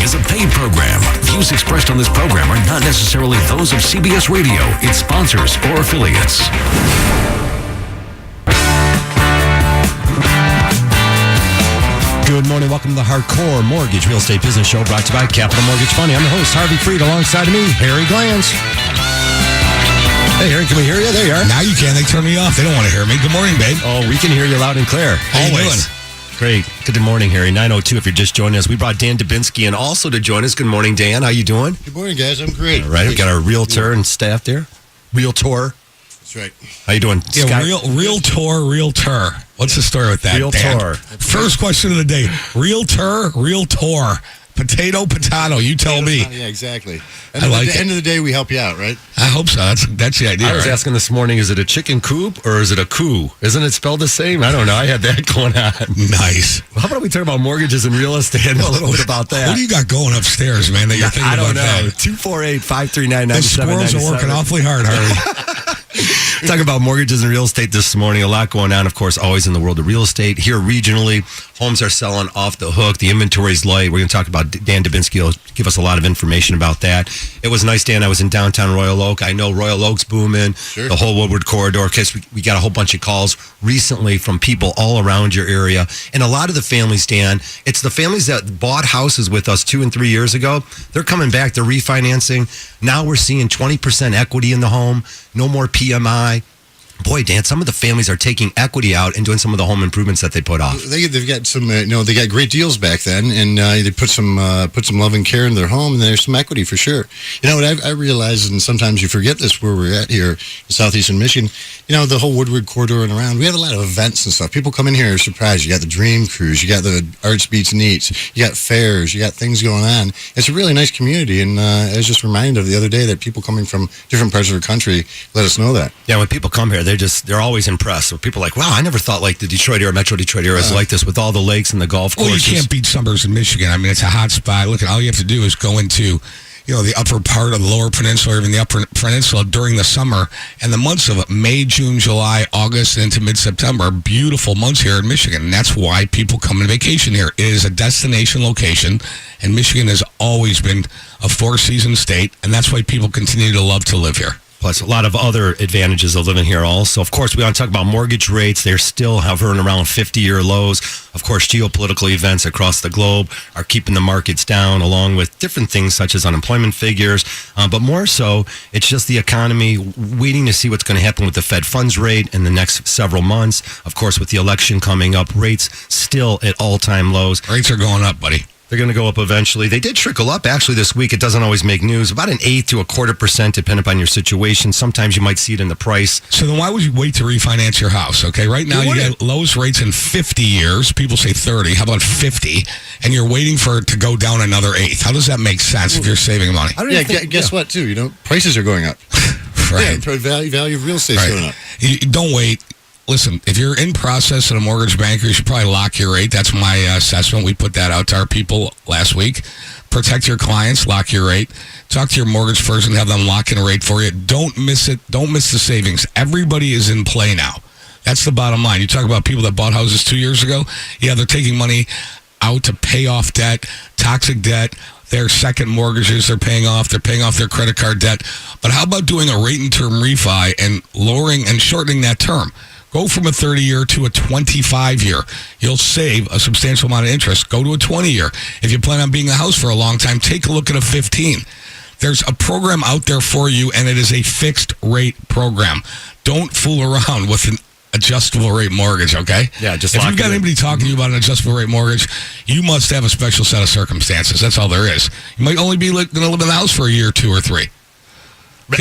is a paid program. Views expressed on this program are not necessarily those of CBS Radio, its sponsors, or affiliates. Good morning. Welcome to the Hardcore Mortgage Real Estate Business Show, brought to you by Capital Mortgage Funding. I'm the host, Harvey Freed. Alongside of me, Harry Glantz. Hey, Harry, can we hear you? There you are. Now you can. They turn me off. They don't want to hear me. Good morning, babe. Oh, we can hear you loud and clear. How you doing? Great. Good morning, Harry. 9:02 if you're just joining us. We brought Dan Dubinsky in also to join us. Good morning, Dan. How you doing? Good morning, guys. I'm great. All right. We got our realtor and staff there. Realtor. That's right. How you doing? Yeah, realtor. What's the story with that, Realtor. Dan? First question of the day. Realtor. Potato. You tell me. Yeah, exactly. I like it. At the end of the day, we help you out, right? I hope so. That's the idea, I was right? asking this morning, is it a chicken coop or is it a coup? Isn't it spelled the same? I don't know. I had that going on. Nice. Well, how about we talk about mortgages and real estate and a little bit about that? What do you got going upstairs, man, that you're thinking I don't about know. that? 248-539-9797. The squirrels are working awfully hard, Harry. Talking about mortgages and real estate this morning. A lot going on, of course, always in the world of real estate. Here regionally, homes are selling off the hook. The inventory's light. We're going to talk about Dan Dubinsky. Will give us a lot of information about that. It was nice, Dan. I was in downtown Royal Oak. I know Royal Oak's booming. Sure. The whole Woodward corridor. Because we got a whole bunch of calls recently from people all around your area. And a lot of the families, Dan, it's the families that bought houses with us 2 and 3 years ago. They're coming back. They're refinancing. Now we're seeing 20% equity in the home. No more PMI. Boy, Dan, some of the families are taking equity out and doing some of the home improvements that they put off. They've got some, they got great deals back then, and they put some love and care in their home, and there's some equity for sure. You know what I realize, and sometimes you forget this where we're at here in southeastern Michigan. You know, the whole Woodward corridor and around. We have a lot of events and stuff. People come in here and are surprised. You got the Dream Cruise, you got the Arts Beats and Eats, you got fairs, you got things going on. It's a really nice community, and I was just reminded of the other day that people coming from different parts of the country let us know that. Yeah, when people come here, they're always impressed. So people are like, wow, I never thought like the Detroit area, Metro Detroit area is like this with all the lakes and the golf courses. Well, you can't beat suburbs in Michigan. I mean, it's a hot spot. Look, all you have to do is go into, the upper part of the lower peninsula or even the upper peninsula during the summer. And the months of May, June, July, August, into mid-September are beautiful months here in Michigan. And that's why people come on vacation here. It is a destination location, and Michigan has always been a four-season state, and that's why people continue to love to live here. Plus, a lot of other advantages of living here also. Of course, we want to talk about mortgage rates. They're still hovering around 50-year lows. Of course, geopolitical events across the globe are keeping the markets down, along with different things such as unemployment figures. But more so, it's just the economy waiting to see what's going to happen with the Fed funds rate in the next several months. Of course, with the election coming up, rates still at all-time lows. Rates are going up, buddy. They're going to go up eventually. They did trickle up actually this week. It doesn't always make news. About 1/8 to 1/4%, depending upon your situation. Sometimes you might see it in the price. So then why would you wait to refinance your house? Okay, right now you got lowest rates in 50 years. People say 30. How about 50? And you're waiting for it to go down another 1/8. How does that make sense if you're saving money? Yeah, guess what, too? Prices are going up. Right. Yeah, value of real estate is going up. You don't wait. Listen, if you're in process at a mortgage banker, you should probably lock your rate. That's my assessment. We put that out to our people last week. Protect your clients, lock your rate. Talk to your mortgage person, have them lock in a rate for you. Don't miss it. Don't miss the savings. Everybody is in play now. That's the bottom line. You talk about people that bought houses 2 years ago. Yeah, they're taking money out to pay off debt, toxic debt. Their second mortgages they're paying off their credit card debt. But how about doing a rate and term refi and lowering and shortening that term? Go from a 30-year to a 25-year. You'll save a substantial amount of interest. Go to a 20-year. If you plan on being in a house for a long time, take a look at a 15. There's a program out there for you, and it is a fixed rate program. Don't fool around with an adjustable rate mortgage, okay? Yeah, just if lock you've got it in. anybody talking to you about an adjustable rate mortgage, you must have a special set of circumstances. That's all there is. You might only be going to live in the house for a year, 2 or 3.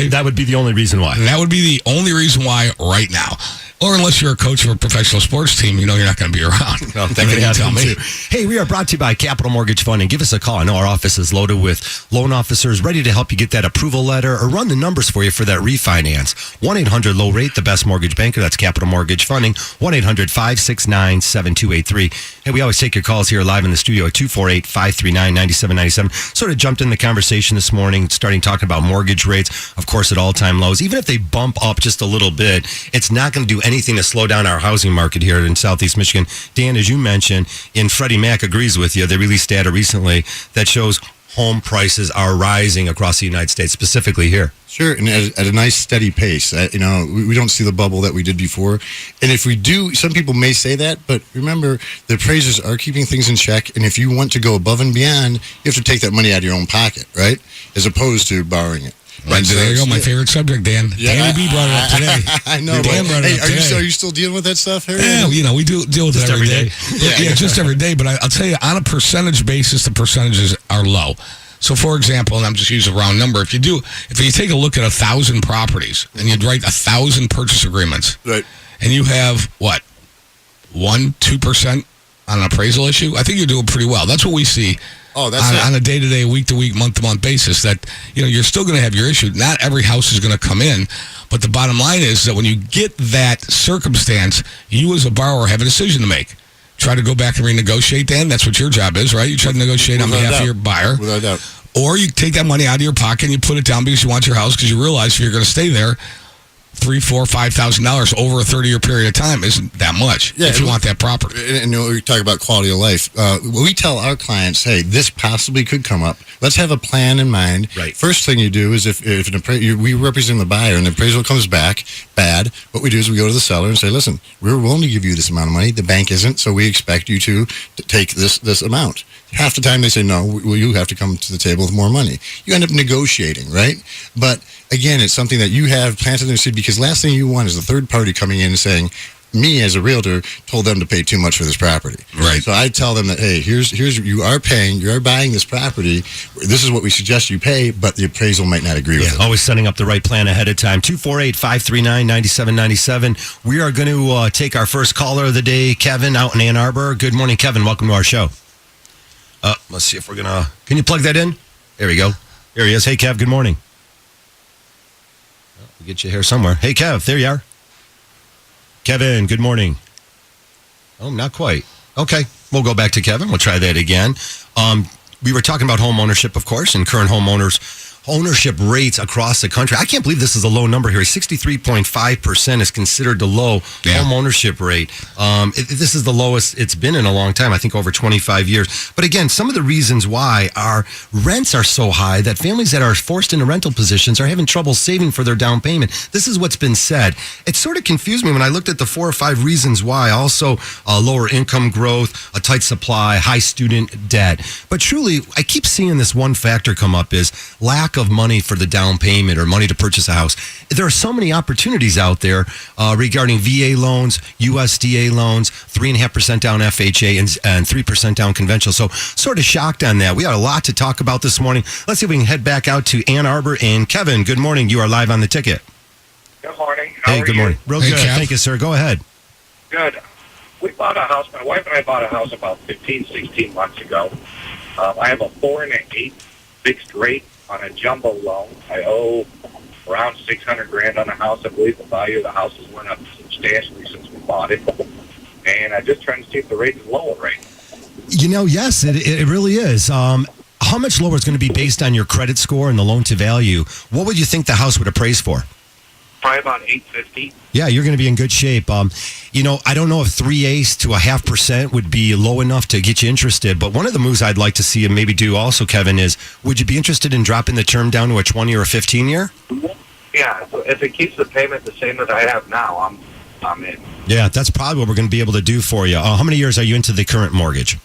That would be the only reason why. And that would be the only reason why right now. Or unless you're a coach of a professional sports team, you're not going to be around. Well, that could happen too. Hey, we are brought to you by Capital Mortgage Funding. Give us a call. I know our office is loaded with loan officers ready to help you get that approval letter or run the numbers for you for that refinance. 1-800-LOW-RATE, the best mortgage banker. That's Capital Mortgage Funding. 1-800-569-7283. Hey, we always take your calls here live in the studio at 248-539-9797. Sort of jumped in the conversation this morning, starting talking about mortgage rates, of course, at all-time lows. Even if they bump up just a little bit, it's not going to do anything to slow down our housing market here in Southeast Michigan. Dan, as you mentioned, and Freddie Mac agrees with you. They released data recently that shows home prices are rising across the United States, specifically here. Sure, and at a nice steady pace. We don't see the bubble that we did before. And if we do, some people may say that, but remember, the appraisers are keeping things in check. And if you want to go above and beyond, you have to take that money out of your own pocket, right? As opposed to borrowing it. Right, so there you go. My favorite subject, Dan. Yeah, Danny B brought it up today. I know. Dan brought it up today. Are you still dealing with that stuff, Harry? Yeah, we deal with it every day. Yeah, just every day. But I'll tell you, on a percentage basis, the percentages are low. So, for example, and I'm just using a round number, if you take a look at 1,000 properties and you'd write 1,000 purchase agreements, right, and you have what, 1-2% on an appraisal issue, I think you're doing pretty well. That's what we see. Oh, that's on a day-to-day, week-to-week, month-to-month basis, that you're still going to have your issue. Not every house is going to come in, but the bottom line is that when you get that circumstance, you as a borrower have a decision to make. Try to go back and renegotiate, Dan. That's what your job is, right? You try to negotiate on behalf of your buyer. Without doubt. Or you take that money out of your pocket and you put it down because you want your house, because you realize if you're going to stay there, $3,000, $4,000, $5,000 over a 30-year period of time isn't that much if you want that property. And we talk about quality of life. We tell our clients, hey, this possibly could come up. Let's have a plan in mind. Right. First thing you do is if we represent the buyer and the appraisal comes back bad, what we do is we go to the seller and say, listen, we're willing to give you this amount of money. The bank isn't, so we expect you to take this amount. Half the time they say, no, you have to come to the table with more money. You end up negotiating, right? But again, it's something that you have planted in their seed, because last thing you want is a third party coming in and saying, me as a realtor told them to pay too much for this property. Right. So I tell them that, hey, here's you are buying this property. This is what we suggest you pay, but the appraisal might not agree with it. Always setting up the right plan ahead of time. 248-539-9797. We are going to take our first caller of the day, Kevin, out in Ann Arbor. Good morning, Kevin. Welcome to our show. Let's see if we're going to... Can you plug that in? There we go. There he is. Hey, Kev, good morning. We'll get you here somewhere. Hey, Kev, there you are. Kevin, good morning. Oh, not quite. Okay, we'll go back to Kevin. We'll try that again. We were talking about home ownership, of course, and current homeowners' ownership rates across the country. I can't believe this is a low number here. 63.5% is considered the low home ownership rate. This is the lowest it's been in a long time, I think over 25 years. But again, some of the reasons why our rents are so high that families that are forced into rental positions are having trouble saving for their down payment. This is what's been said. It sort of confused me when I looked at the 4 or 5 reasons why. Also, lower income growth, a tight supply, high student debt. But truly, I keep seeing this one factor come up is lack of money for the down payment or money to purchase a house. There are so many opportunities out there regarding VA loans, USDA loans, 3.5% down FHA and 3% down conventional. So sort of shocked on that. We got a lot to talk about this morning. Let's see if we can head back out to Ann Arbor. And Kevin, good morning. You are live on the ticket. Good morning. Hey, good morning. Real good. Kev. Thank you, sir. Go ahead. Good. We bought a house. My wife and I bought a house about 15, 16 months ago. I have a 4 1/8 fixed rate on a jumbo loan. I owe around $600,000 on the house. I believe the value of the house has went up substantially since we bought it. And I'm just trying to see if the rate is lower rate. Yes, it really is. How much lower is going to be based on your credit score and the loan to value? What would you think the house would appraise for? Probably about $850. Yeah, you're going to be in good shape. I don't know if 3/8 to 0.5% would be low enough to get you interested. But one of the moves I'd like to see and maybe do also, Kevin, is would you be interested in dropping the term down to a 20 or a 15 year? Yeah, so if it keeps the payment the same that I have now, I'm in. Yeah, that's probably what we're going to be able to do for you. How many years are you into the current mortgage?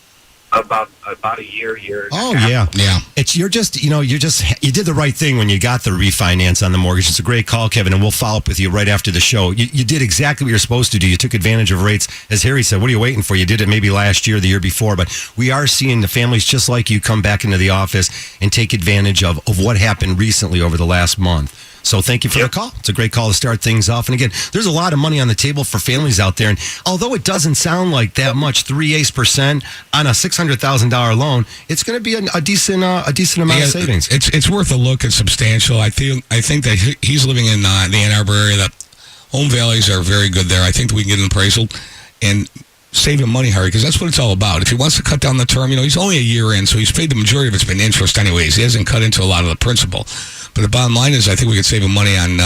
About a year. Oh, and a half. yeah. Yeah. You did the right thing when you got the refinance on the mortgage. It's a great call, Kevin, and we'll follow up with you right after the show. You did exactly what you're supposed to do. You took advantage of rates. As Harry said, what are you waiting for? You did it maybe last year, the year before, but we are seeing the families just like you come back into the office and take advantage of what happened recently over the last month. So thank you for the call. It's a great call to start things off. And again, there's a lot of money on the table for families out there. And although it doesn't sound like that much, 3/8% on a $600,000 loan, it's going to be a decent amount of savings. It's worth a look. It's substantial. I think that he's living in the Ann Arbor area. The home values are very good there. I think that we can get an appraisal and save him money, Harry, because that's what it's all about. If he wants to cut down the term, he's only a year in, so he's paid the majority of it's been interest anyways. He hasn't cut into a lot of the principal. But the bottom line is I think we could save him money on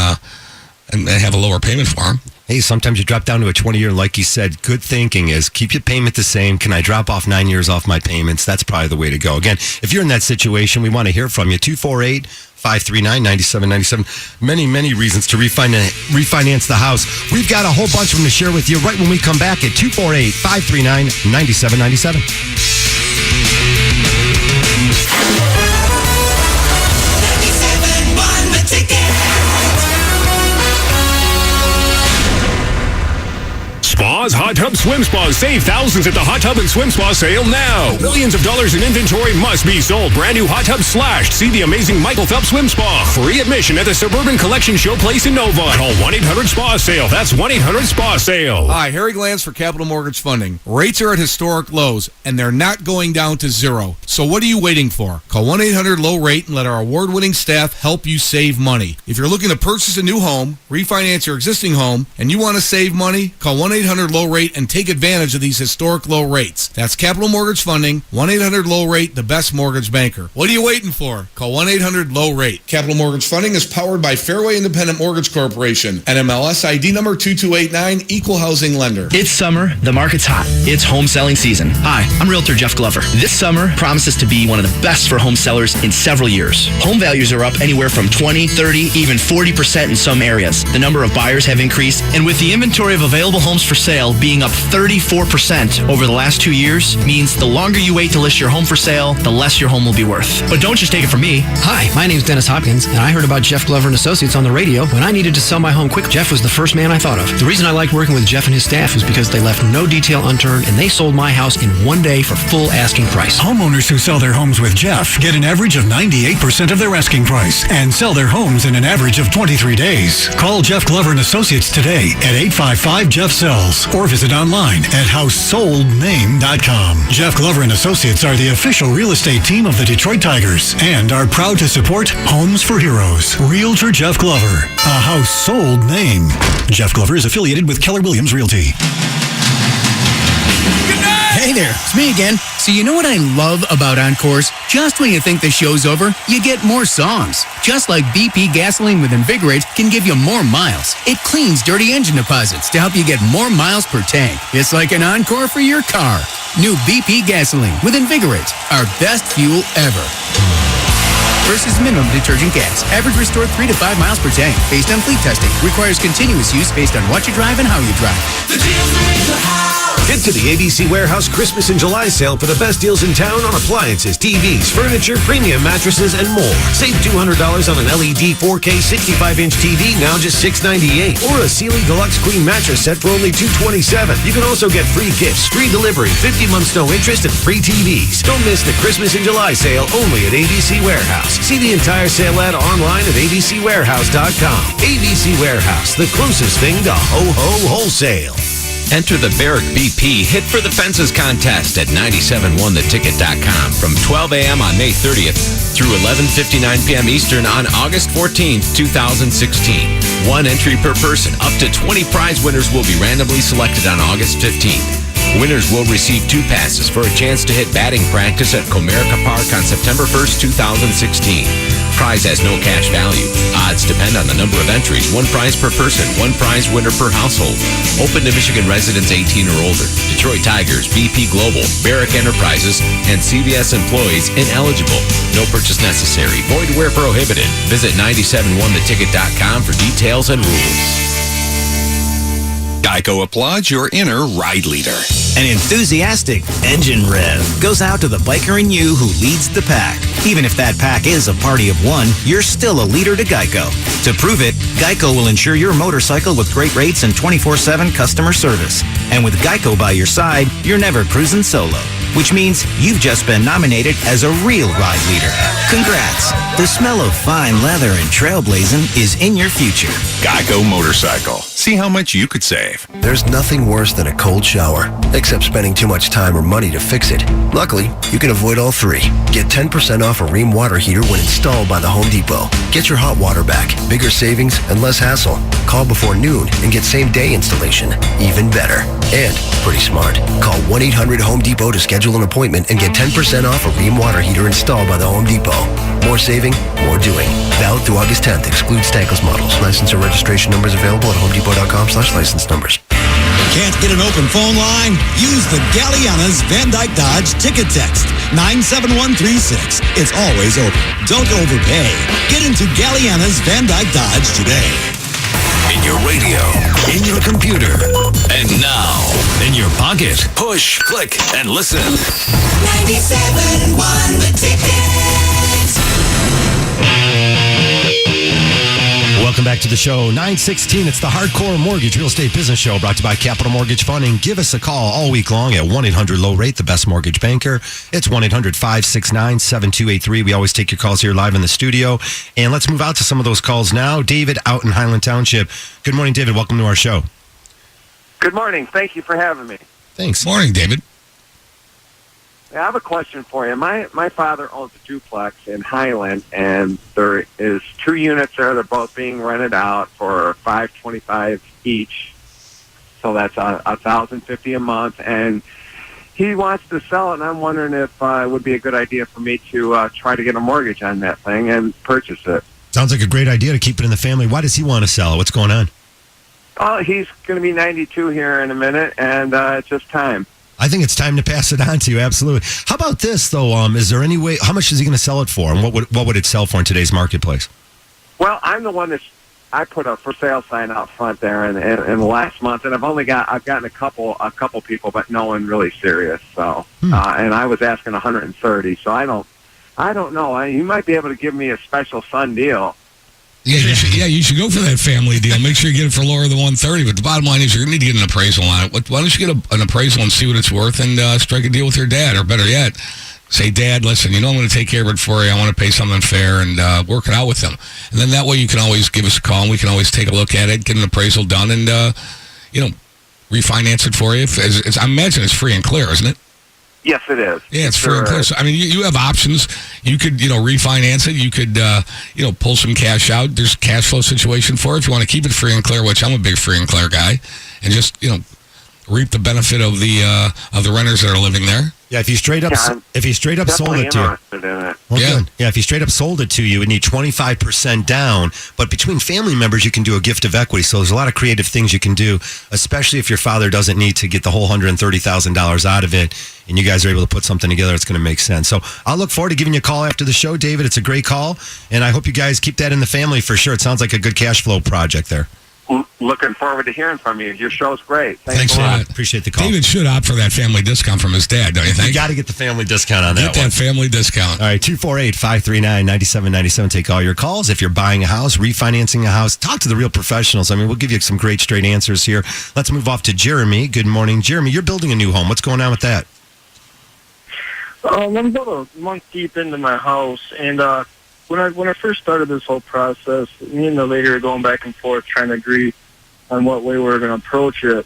and have a lower payment for him. Hey, sometimes you drop down to a 20-year, and like you said, good thinking is keep your payment the same. Can I drop off 9 years off my payments? That's probably the way to go. Again, if you're in that situation, we want to hear from you. 248-539-9797. Many reasons to refinance the house. We've got a whole bunch of them to share with you right when we come back at 248-539-9797. Spas, hot tub, swim spas. Save thousands at the hot tub and swim spa sale now. Millions of dollars in inventory must be sold. Brand new hot tub slashed. See the amazing Michael Phelps Swim Spa. Free admission at the Suburban Collection Showplace in Nova. Call 1-800-SPA-SALE. That's 1-800-SPA-SALE. Hi, Harry Glantz for Capital Mortgage Funding. Rates are at historic lows, and they're not going down to zero. So what are you waiting for? Call 1-800-LOW-RATE and let our award-winning staff help you save money. If you're looking to purchase a new home, refinance your existing home, and you want to save money, call 1-800-LOW-RATE and take advantage of these historic low rates. That's Capital Mortgage Funding, 1-800-LOW-RATE, the best mortgage banker. What are you waiting for? Call 1-800-LOW-RATE. Capital Mortgage Funding is powered by Fairway Independent Mortgage Corporation, NMLS ID number 2289, Equal Housing Lender. It's summer, the market's hot. It's home selling season. Hi, I'm Realtor Jeff Glover. This summer promises to be one of the best for home sellers in several years. Home values are up anywhere from 20, 30, even 40% in some areas. The number of buyers have increased, and with the inventory of available homes for sale being up 34% over the last 2 years, means the longer you wait to list your home for sale, the less your home will be worth. But don't just take it from me. Hi, my name's Dennis Hopkins, and I heard about Jeff Glover and Associates on the radio when I needed to sell my home quick. Jeff was the first man I thought of. The reason I liked working with Jeff and his staff was because they left no detail unturned, and they sold my house in one day for full asking price. Homeowners who sell their homes with Jeff get an average of 98% of their asking price and sell their homes in an average of 23 days. Call Jeff Glover and Associates today at 855-JEFF-SELLS or visit online at housesoldname.com. Jeff Glover and Associates are the official real estate team of the Detroit Tigers and are proud to support Homes for Heroes. Realtor Jeff Glover, a house sold name. Jeff Glover is affiliated with Keller Williams Realty. Hey there, it's me again. So you know what I love about Encores? Just when you think the show's over, you get more songs. Just like BP Gasoline with Invigorate can give you more miles. It cleans dirty engine deposits to help you get more miles per tank. It's like an encore for your car. New BP Gasoline with Invigorate, our best fuel ever. Versus minimum detergent gas. Average restored 3 to 5 miles per tank. Based on fleet testing. Requires continuous use based on what you drive and how you drive. The deals are in the house. Head to the ABC Warehouse Christmas and July sale for the best deals in town on appliances, TVs, furniture, premium mattresses, and more. Save $200 on an LED 4K 65-inch TV, now just $698. Or a Sealy Deluxe Queen mattress set for only $227. You can also get free gifts, free delivery, 50 months no interest, and free TVs. Don't miss the Christmas and July sale only at ABC Warehouse. See the entire sale ad online at abcwarehouse.com. ABC Warehouse, the closest thing to ho-ho wholesale. Enter the Barrick BP Hit for the Fences contest at 971theticket.com from 12 a.m. on May 30th through 11:59 p.m. Eastern on August 14th, 2016. One entry per person. Up to 20 prize winners will be randomly selected on August 15th. Winners will receive 2 passes for a chance to hit batting practice at Comerica Park on September 1st, 2016. Prize has no cash value. Odds depend on the number of entries. 1 prize per person, 1 prize winner per household. Open to Michigan residents 18 or older. Detroit Tigers, BP Global, Barrick Enterprises, and CBS employees ineligible. No purchase necessary. Void where prohibited. Visit 971theticket.com for details and rules. Geico applauds your inner ride leader. An enthusiastic engine rev goes out to the biker in you who leads the pack. Even if that pack is a party of one, you're still a leader to Geico. To prove it, Geico will insure your motorcycle with great rates and 24/7 customer service. And with Geico by your side, you're never cruising solo. Which means you've just been nominated as a real ride leader. Congrats! The smell of fine leather and trailblazing is in your future. Geico Motorcycle. See how much you could save. There's nothing worse than a cold shower, except spending too much time or money to fix it. Luckily, you can avoid all three. Get 10% off a Rheem water heater when installed by the Home Depot. Get your hot water back, bigger savings, and less hassle. Call before noon and get same-day installation. Even better. And pretty smart. Call 1-800-HOME Depot to schedule an appointment and get 10% off a Rheem water heater installed by the Home Depot. More saving, more doing. Valid through August 10th. Excludes tankless models. License or registration numbers available at homedepot.com/license numbers. Can't get an open phone line? Use the Galliana's Van Dyke Dodge ticket text. 97136. It's always open. Don't overpay. Get into Galliana's Van Dyke Dodge today. In your radio, in your computer, and now in your pocket. Push, click, and listen. 97.1 The Ticket. Welcome back to the show. 916. It's the Hardcore Mortgage Real Estate Business Show brought to you by Capital Mortgage Funding. Give us a call all week long at 1-800-LOW-RATE, the best mortgage banker. It's 1-800-569-7283. We always take your calls here live in the studio. And let's move out to some of those calls now. David out in Highland Township. Good morning, David. Welcome to our show. Good morning. Thank you for having me. Thanks. Morning, David. I have a question for you. My father owns a duplex in Highland, and there is 2 units there. They're both being rented out for $525 each, so that's $1,050 a month. And he wants to sell it, and I'm wondering if it would be a good idea for me to try to get a mortgage on that thing and purchase it. Sounds like a great idea to keep it in the family. Why does he want to sell it? What's going on? Oh, he's going to be 92 here in a minute, and it's just time. I think it's time to pass it on to you. Absolutely. How about this, though? Is there any way? How much is he going to sell it for, and what would it sell for in today's marketplace? Well, I'm the one I put a for sale sign out front there in the last month, and I've gotten a couple people, but no one really serious. So, and I was asking 130. So I don't know. You might be able to give me a special Sun deal. Yeah, you should go for that family deal. Make sure you get it for lower than 130. But the bottom line is you're going to need to get an appraisal on it. Why don't you get an appraisal and see what it's worth and strike a deal with your dad? Or better yet, say, Dad, listen, I'm going to take care of it for you. I want to pay something fair and work it out with them. And then that way you can always give us a call and we can always take a look at it, get an appraisal done, and, refinance it for you. I imagine it's free and clear, isn't it? Yes, it is. Yeah, it's free and clear. So, I mean, you have options. You could, refinance it. You could, pull some cash out. There's a cash flow situation for it. If you want to keep it free and clear, which I'm a big free and clear guy, and just, reap the benefit of the renters that are living there. Yeah, if you straight up sold it to you. If you straight up sold it to you, it need 25% down. But between family members, you can do a gift of equity. So there's a lot of creative things you can do, especially if your father doesn't need to get the whole $130,000 out of it, and you guys are able to put something together that's going to make sense. So I'll look forward to giving you a call after the show, David. It's a great call, and I hope you guys keep that in the family for sure. It sounds like a good cash flow project there. Looking forward to hearing from you. Your show's great. Thanks a lot. Appreciate the call. David should opt for that family discount from his dad, don't you think? You got to get the family discount on that one. Get that family discount. All right, 248-539-9797. Take all your calls. If you're buying a house, refinancing a house, talk to the real professionals. I mean, we'll give you some great straight answers here. Let's move off to Jeremy. Good morning. Jeremy, you're building a new home. What's going on with that? I'm about a month deep into my house, and when I first started this whole process, me and the lady were going back and forth trying to agree on what way we were going to approach it.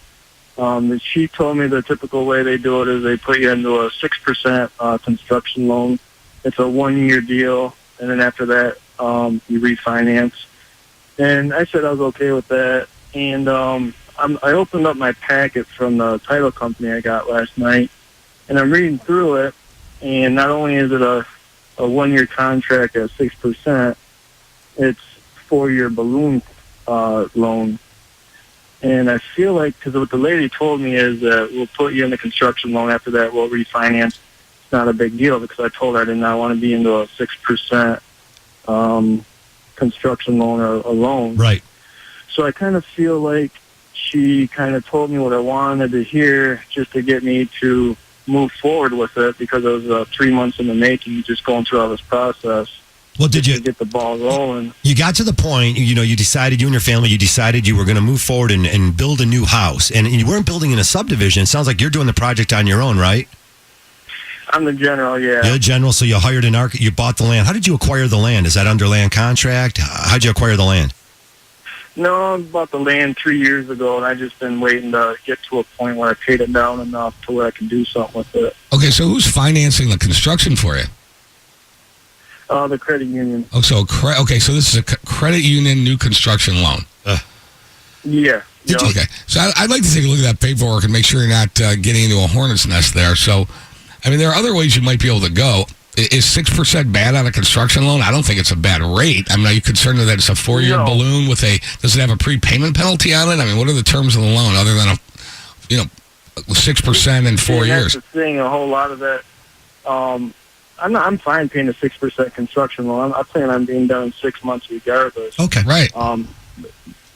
And she told me the typical way they do it is they put you into a 6% construction loan. It's a 1-year deal, and then after that, you refinance. And I said I was okay with that. And I opened up my packet from the title company I got last night, and I'm reading through it, and not only is it a 1-year contract at 6%, it's 4-year balloon loan. And I feel like, because what the lady told me is that we'll put you in the construction loan. After that, we'll refinance. It's not a big deal, because I told her I did not want to be into a 6% construction loan or a loan. Right. So I kind of feel like she kind of told me what I wanted to hear just to get me to move forward with it, because it was 3 months in the making, just going through all this process. Well, did you get the ball rolling? You got to the point, you decided, you and your family, you decided you were going to move forward and build a new house. And you weren't building in a subdivision. It sounds like you're doing the project on your own, right? I'm the general, yeah. You're the general, so you hired an architect, you bought the land. How did you acquire the land? Is that under land contract? How'd you acquire the land? No, I bought the land 3 years ago, and I've just been waiting to get to a point where I paid it down enough to where I can do something with it. Okay, so who's financing the construction for you? The credit union. Oh, so this is a credit union new construction loan. Yeah. Okay. So I'd like to take a look at that paperwork and make sure you're not getting into a hornet's nest there. So, I mean, there are other ways you might be able to go. Is 6% bad on a construction loan? I don't think it's a bad rate. I mean, are you concerned that it's a 4-year balloon with does it have a prepayment penalty on it? I mean, what are the terms of the loan other than 6% in 4 years? That's the thing. A whole lot of that. I'm fine paying a 6% construction loan. I plan on being done in 6 months regardless. Okay, right.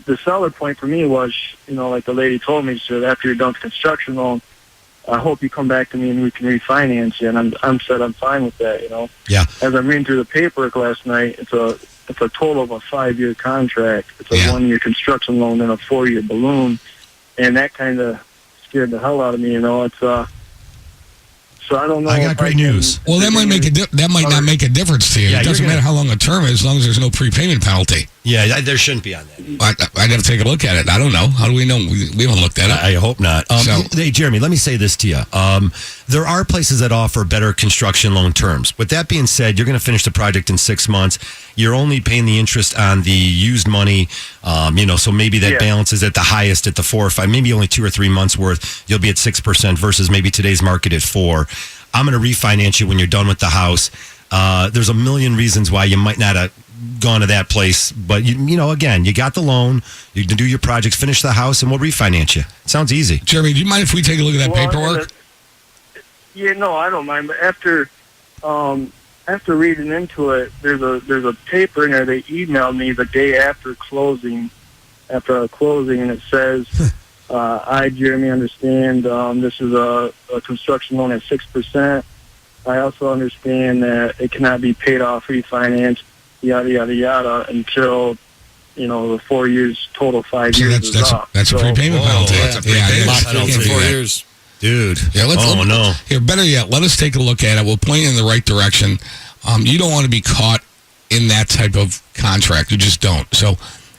The seller point for me was, like the lady told me, she said, after you're done with the construction loan, I hope you come back to me and we can refinance you. And I'm fine with that, Yeah. As I'm reading through the paperwork last night, it's a total of a 5-year contract. It's a 1-year construction loan and a 4-year balloon. And that kind of scared the hell out of me, It's, so I don't know. I got great news. Well, that might not make a difference to you. Yeah, it doesn't matter how long a term is, as long as there's no prepayment penalty. Yeah, there shouldn't be on that. I'd have to take a look at it. I don't know. How do we know? We haven't looked at it. I hope not. Hey, Jeremy, let me say this to you. There are places that offer better construction loan terms. With that being said, you're going to finish the project in 6 months. You're only paying the interest on the used money. So maybe that balance is at the highest at the 4 or 5, maybe only 2 or 3 months worth. You'll be at 6% versus maybe today's market at 4%. I'm going to refinance you when you're done with the house. There's a million reasons why you might not have gone to that place, but again, you got the loan. You can do your projects, finish the house, and we'll refinance you. It sounds easy. Jeremy, do you mind if we take a look at that paperwork? No, I don't mind. But after reading into it, there's a paper in there. They emailed me the day after closing, and it says. I, Jeremy, understand this is a construction loan at 6%. I also understand that it cannot be paid off, refinanced, yada, yada, yada, until, the 4 years, total 5 years is up. That's a prepayment penalty. That's a prepayment penalty. 4 years. Dude. Yeah, Here, better yet, let us take a look at it. We'll point you in the right direction. You don't want to be caught in that type of contract. You just don't. So,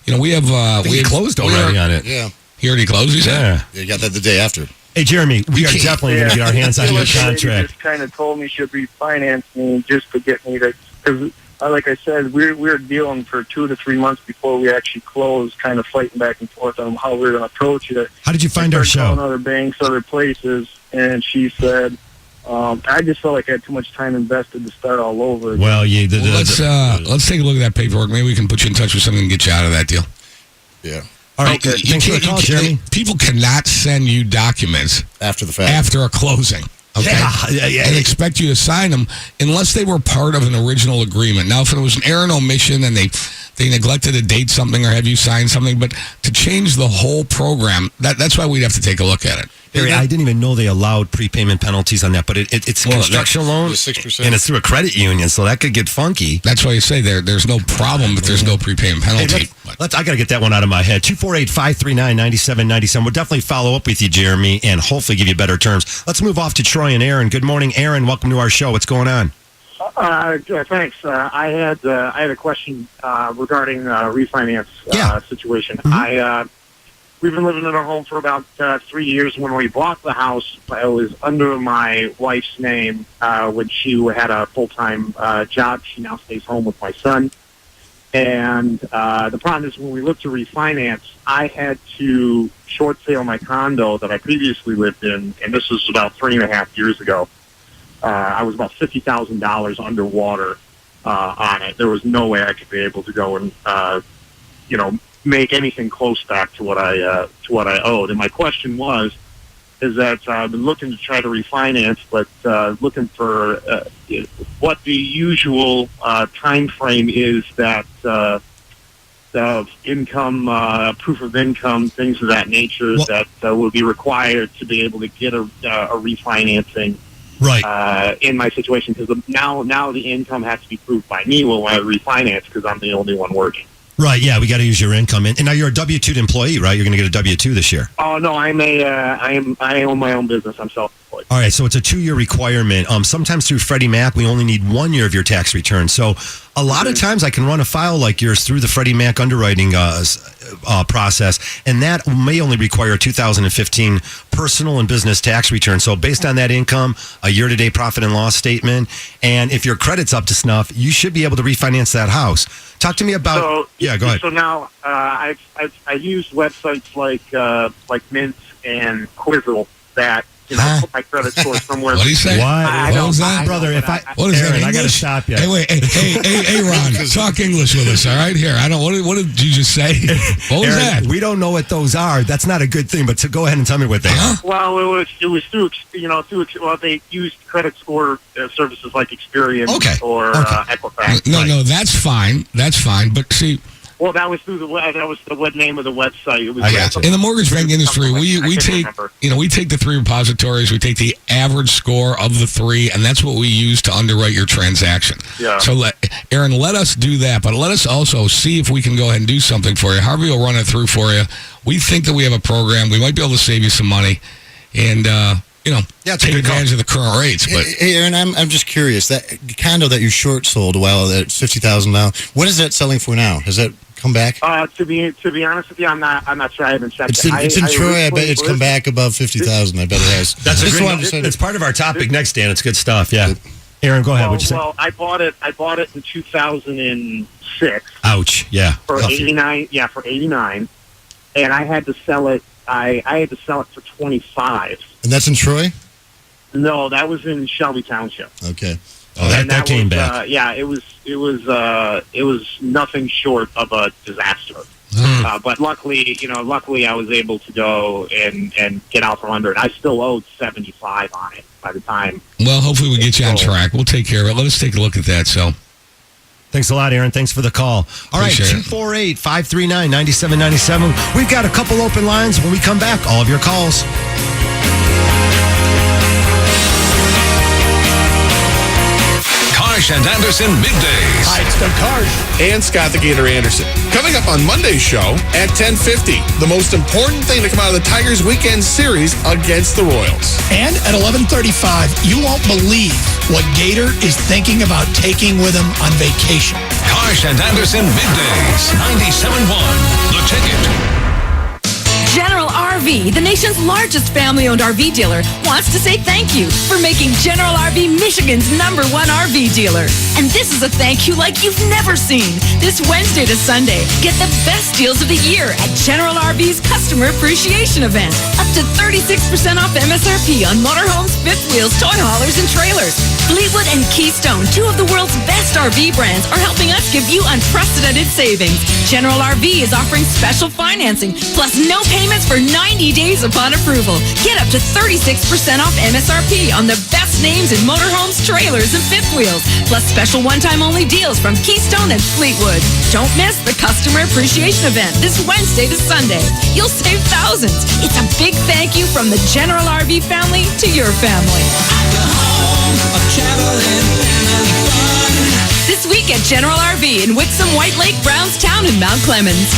we have... we closed already on it. Yeah. He already closed? Yeah. You got that the day after. Hey, Jeremy, we are definitely going to get our hands on your The lady contract. just kind of told me she'd refinance me just to get me to... Because, like I said, we're dealing for 2 to 3 months before we actually close, kind of fighting back and forth on how we're going to approach it. How did you find our show? Calling other banks, other places, and she said... I just felt like I had too much time invested to start all over again. Well, let's take a look at that paperwork. Maybe we can put you in touch with something and get you out of that deal. Yeah. All right. Thanks for the call, Jeremy. People cannot send you documents after the fact, after a closing. Okay? Yeah. And expect you to sign them unless they were part of an original agreement. Now, if it was an error and omission and they neglected to date something or have you sign something, but to change the whole program, that's why we'd have to take a look at it. Harry, I didn't even know they allowed prepayment penalties on that, but it's a construction loan, 6%. and it's through a credit union, so that could get funky. That's why you say there's no problem if there's no prepayment penalty. Hey, I got to get that one out of my head. 248-539-9797. We'll definitely follow up with you, Jeremy, and hopefully give you better terms. Let's move off to Troy and Aaron. Good morning, Aaron. Welcome to our show. What's going on? Thanks. I had a question regarding refinance situation. Mm-hmm. We've been living in our home for about 3 years. When we bought the house, it was under my wife's name when she had a full-time job. She now stays home with my son. And the problem is when we looked to refinance, I had to short sale my condo that I previously lived in, and this was about 3.5 years ago. I was about $50,000 underwater on it. There was no way I could be able to go and, make anything close back to what I owed. And my question is that I've been looking to try to refinance, but looking for what the usual time frame is that of income, proof of income, things of that nature that will be required to be able to get a refinancing. Right. In my situation, because now the income has to be proved by me when I refinance because I'm the only one working. Right, yeah, we got to use your income. And now you're a W-2 employee, right? You're going to get a W-2 this year. Oh no, I own my own business. I'm self-employed. exactly. All right, so it's a 2-year requirement. Sometimes through Freddie Mac, we only need 1 year of your tax return. So a lot of times I can run a file like yours through the Freddie Mac underwriting process, and that may only require a 2015 personal and business tax return. So based on that income, a year-to-date profit and loss statement, and if your credit's up to snuff, you should be able to refinance that house. Talk to me about... go ahead. So now I use websites like Mint and Quizzle that put my credit score somewhere. What do you say? What was that, brother? What is Aaron, that? I got to English? stop you. Hey, wait, hey, Ron, talk English with us, all right? Here, I don't. What did you just say? What was Aaron, that? we don't know what those are. That's not a good thing. But go ahead and tell me what they are. Well, it was through they used credit score services like Experian or Equifax. No, that's fine. That's fine. But see. Well, that was through the name of the website. It was In the mortgage bank industry, we take the 3 repositories, we take the average score of the 3, and that's what we use to underwrite your transaction. Yeah. So, Aaron, let us do that, but let us also see if we can go ahead and do something for you. Harvey will run it through for you. We think that we have a program. We might be able to save you some money, and take advantage of the current rates. But hey, Aaron, I'm just curious. That condo that you short sold a while at $50,000 now, what is that selling for now? Has that come back? To be honest with you, I'm not sure. I haven't checked. It's in Troy. I bet it's come back above 50,000. I bet it has. That's it's part of our topic next, Dan. It's good stuff. Yeah. Aaron, go ahead. What'd you say? Well, I bought it in 2006. Ouch. Yeah. For 89. Yeah, for 89, and I had to sell it. I had to sell it for 25. And that's in Troy? No, that was in Shelby Township. Okay. Oh, that came back. It was nothing short of a disaster. But luckily I was able to go and get out from under it. I still owed 75 on it by the time. Well, hopefully we get you on track. We'll take care of it. Let us take a look at that. So. Thanks a lot, Aaron. Thanks for the call. All right, 248-539-9797. We've got a couple open lines. When we come back, all of your calls. Karsh and Anderson middays. Hi, it's Doug Karsh and Scott the Gator Anderson. Coming up on Monday's show at 10:50, the most important thing to come out of the Tigers weekend series against the Royals. And at 11:35, you won't believe what Gator is thinking about taking with him on vacation. Karsh and Anderson middays. 97.1 The Ticket. General RV, the nation's largest family-owned RV dealer, wants to say thank you for making General RV Michigan's #1 RV dealer. And this is a thank you like you've never seen. This Wednesday to Sunday, get the best deals of the year at General RV's Customer Appreciation Event. Up to 36% off MSRP on motorhomes, fifth wheels, toy haulers, and trailers. Fleetwood and Keystone, 2 of the world's best RV brands, are helping us give you unprecedented savings. General RV is offering special financing, plus no payments for 90 days upon approval. Get up to 36% off MSRP on the best names in motorhomes, trailers, and fifth wheels, plus special one-time only deals from Keystone and Fleetwood. Don't miss the Customer Appreciation Event this Wednesday to Sunday. You'll save thousands. It's a big thank you from the General RV family to your family. This week at General RV in Wixom, White Lake, Brownstown, and Mount Clemens.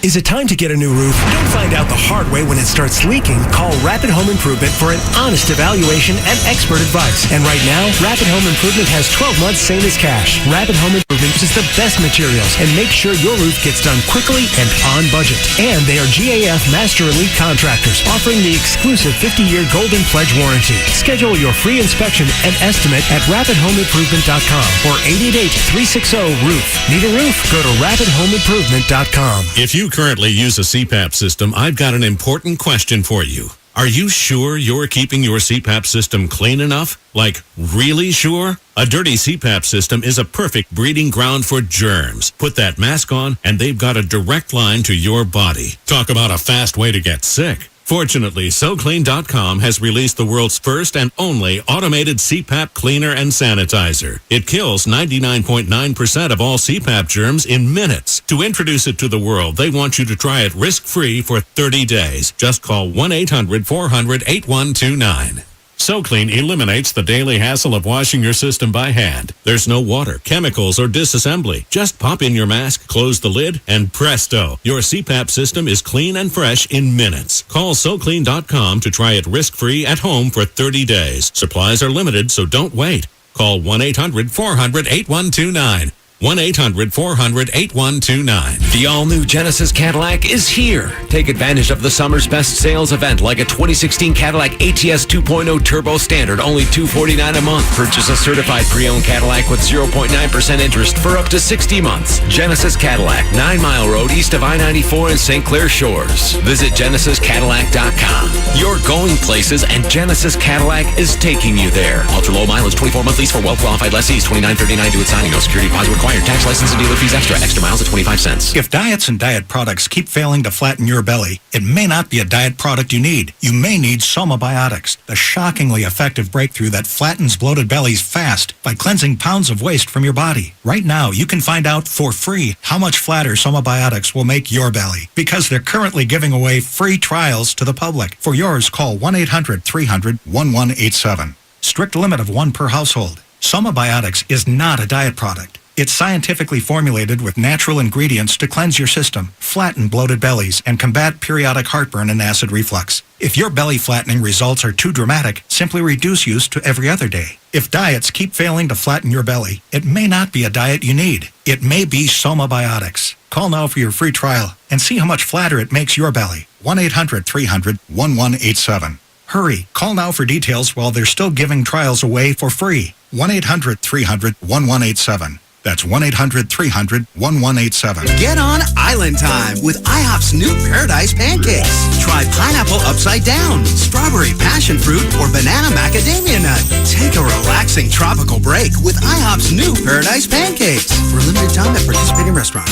Is it time to get a new roof? Don't find out the hard way when it starts leaking. Call Rapid Home Improvement for an honest evaluation and expert advice. And right now, Rapid Home Improvement has 12 months same as cash. Rapid Home Improvement uses the best materials and makes sure your roof gets done quickly and on budget. And they are GAF Master Elite Contractors, offering the exclusive 50-year Golden Pledge Warranty. Schedule your free inspection and estimate at rapidhomeimprovement.com or 888-360-ROOF. Need a roof? Go to rapidhomeimprovement.com. If you currently use a CPAP system, I've got an important question for you. Are you sure you're keeping your CPAP system clean enough? Like, really sure? A dirty CPAP system is a perfect breeding ground for germs. Put that mask on, and they've got a direct line to your body. Talk about a fast way to get sick. Fortunately, SoClean.com has released the world's first and only automated CPAP cleaner and sanitizer. It kills 99.9% of all CPAP germs in minutes. To introduce it to the world, they want you to try it risk-free for 30 days. Just call 1-800-400-8129. SoClean eliminates the daily hassle of washing your system by hand. There's no water, chemicals, or disassembly. Just pop in your mask, close the lid, and presto, your CPAP system is clean and fresh in minutes. Call SoClean.com to try it risk-free at home for 30 days. Supplies are limited, so don't wait. Call 1-800-400-8129. 1-800-400-8129. The all-new Genesis Cadillac is here. Take advantage of the summer's best sales event like a 2016 Cadillac ATS 2.0 Turbo Standard, only $249 a month. Purchase a certified pre-owned Cadillac with 0.9% interest for up to 60 months. Genesis Cadillac, 9 Mile Road east of I-94 in St. Clair Shores. Visit GenesisCadillac.com. You're going places, and Genesis Cadillac is taking you there. Ultra-low mileage, 24-month lease for well-qualified lessees, $29.39 due at signing. No security deposit required. Tax, license, and dealer fees extra. Extra miles at 25 cents. If diets and diet products keep failing to flatten your belly, it may not be a diet product you need. You may need Somabiotics, the shockingly effective breakthrough that flattens bloated bellies fast by cleansing pounds of waste from your body. Right now, you can find out for free how much flatter Somabiotics will make your belly, because they're currently giving away free trials to the public. For yours, call 1-800-300-1187. Strict limit of 1 per household. Somabiotics is not a diet product. It's scientifically formulated with natural ingredients to cleanse your system, flatten bloated bellies, and combat periodic heartburn and acid reflux. If your belly flattening results are too dramatic, simply reduce use to every other day. If diets keep failing to flatten your belly, it may not be a diet you need. It may be Somabiotics. Call now for your free trial and see how much flatter it makes your belly. 1-800-300-1187. Hurry, call now for details while they're still giving trials away for free. 1-800-300-1187. That's 1-800-300-1187. Get on island time with IHOP's new Paradise Pancakes. Try pineapple upside down, strawberry passion fruit, or banana macadamia nut. Take a relaxing tropical break with IHOP's new Paradise Pancakes. For a limited time at participating restaurants.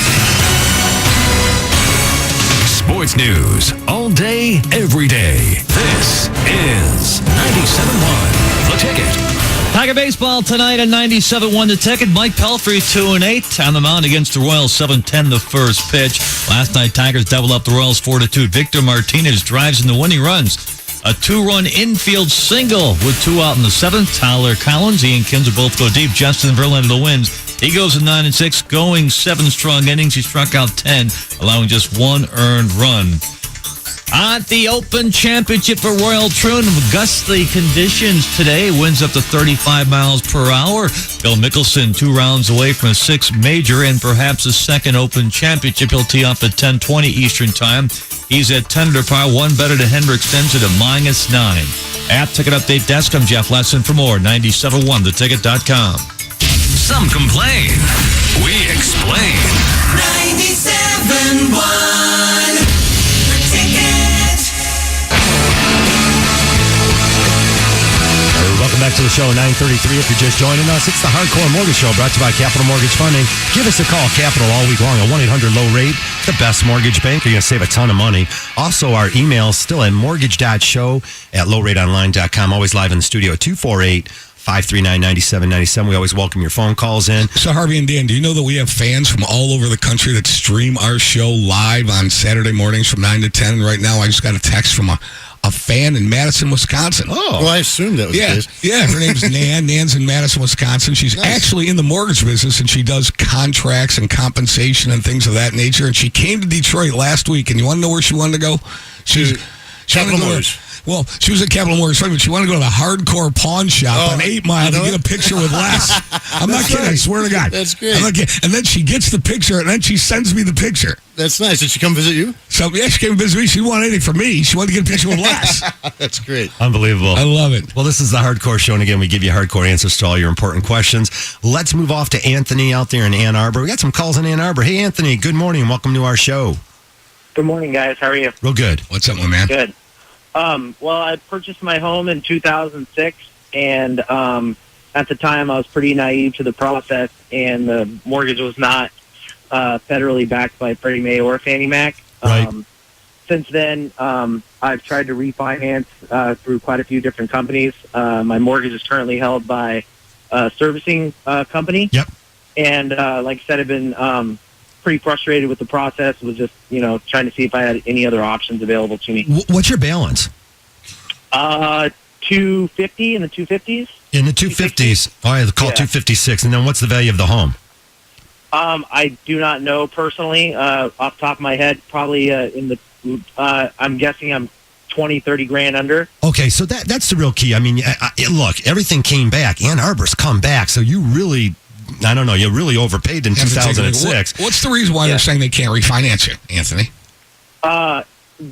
Sports news all day, every day. This is 97.1 The Ticket. Tiger baseball tonight at 97.1 The Ticket. Mike Pelfrey 2-8 on the mound against the Royals. 7-10 the first pitch. Last night Tigers doubled up the Royals 4-2. Victor Martinez drives in the winning runs. A 2-run infield single with 2 out in the 7th. Tyler Collins, Ian Kinsler both go deep. Justin Verlander the wins. He goes to 9-6, going 7 strong innings. He struck out 10, allowing just 1 earned run. At the Open Championship for Royal Troon, gusty conditions today. Winds up to 35 miles per hour. Phil Mickelson 2 rounds away from a 6th major and perhaps a 2nd Open Championship. He'll tee off at 10:20 Eastern Time. He's at 10 under par, 1 better to Hendrick, extends it at -9. At Ticket Update Desk, I'm Jeff Lesson for more. 97.1theticket.com. Some complain. We explain. 97.1 The Ticket. Welcome back to the show, 9:33. If you're just joining us, it's the Hardcore Mortgage Show brought to you by Capital Mortgage Funding. Give us a call, Capital, all week long at 1-800-LOW-RATE, the best mortgage bank. You're going to save a ton of money. Also, our email still at mortgage.show@lowrateonline.com. Always live in the studio at 248-539-9797. We always welcome your phone calls in. So, Harvey and Dan, do you know that we have fans from all over the country that stream our show live on Saturday mornings from 9 to 10? And right now, I just got a text from a fan in Madison, Wisconsin. Oh. Well, I assumed that was the case. Yeah, her name's Nan. Nan's in Madison, Wisconsin. She's actually in the mortgage business, and she does contracts and compensation and things of that nature. And she came to Detroit last week, and you want to know where she wanted to go? Capital Mortgage. Well, she was at Capital Mortgage, but she wanted to go to the Hardcore Pawn Shop on 8 Mile to get a picture with Les. I'm not kidding. I swear to God. That's great. I'm not kidding. And then she gets the picture, and then she sends me the picture. That's nice. Did she come visit you? So, yeah, she came to visit me. She didn't want anything from me. She wanted to get a picture with Les. That's great. Unbelievable. I love it. Well, this is the Hardcore Show, and again, we give you hardcore answers to all your important questions. Let's move off to Anthony out there in Ann Arbor. We got some calls in Ann Arbor. Hey, Anthony, good morning, and welcome to our show. Good morning, guys. How are you? Real good. What's up, my man? Good. Well, I purchased my home in 2006, and at the time I was pretty naive to the process, and the mortgage was not federally backed by Freddie Mae or Fannie Mac. Right. Since then, I've tried to refinance through quite a few different companies. My mortgage is currently held by a servicing company. Yep. And like I said, I've been pretty frustrated with the process. Was just, trying to see if I had any other options available to me. What's your balance? 250 in the 250s. In the 250s. Oh, yeah, call 256. And then what's the value of the home? I do not know personally, off the top of my head. Probably in the. I'm guessing I'm 20, 30 grand under. Okay, so that's the real key. I mean, look, everything came back. Ann Arbor's come back, so you really, I don't know, you really overpaid in 2006. What's the reason why they're saying they can't refinance you, Anthony?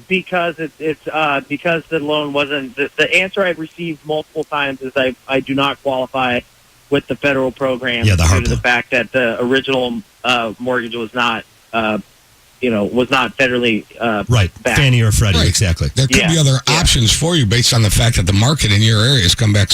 Because it's because the loan wasn't. The answer I've received multiple times is I do not qualify with the federal program due to the fact that the original mortgage was not. Was not federally right, backed. Fannie or Freddie, exactly. There could be other options for you based on the fact that the market in your area has come back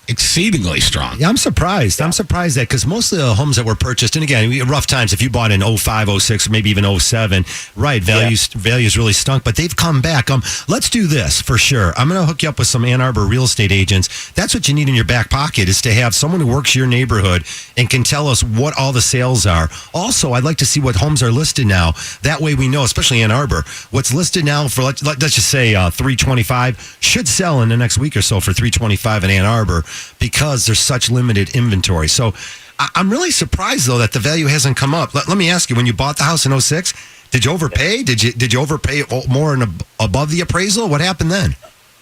exceedingly strong. Yeah, I'm surprised. I'm surprised that because most of the homes that were purchased, and again, rough times, if you bought in 05, 06, maybe even 07, right, values really stunk, but they've come back. Let's do this for sure. I'm going to hook you up with some Ann Arbor real estate agents. That's what you need in your back pocket is to have someone who works your neighborhood and can tell us what all the sales are. Also, I'd like to see what homes are listed now. That way we know, especially Ann Arbor, what's listed now for, let's just say 325 should sell in the next week or so for 325 in Ann Arbor, because there's such limited inventory. So I'm really surprised, though, that the value hasn't come up. Let me ask you, when you bought the house in 06, did you overpay? Did you overpay more and above the appraisal? What happened then?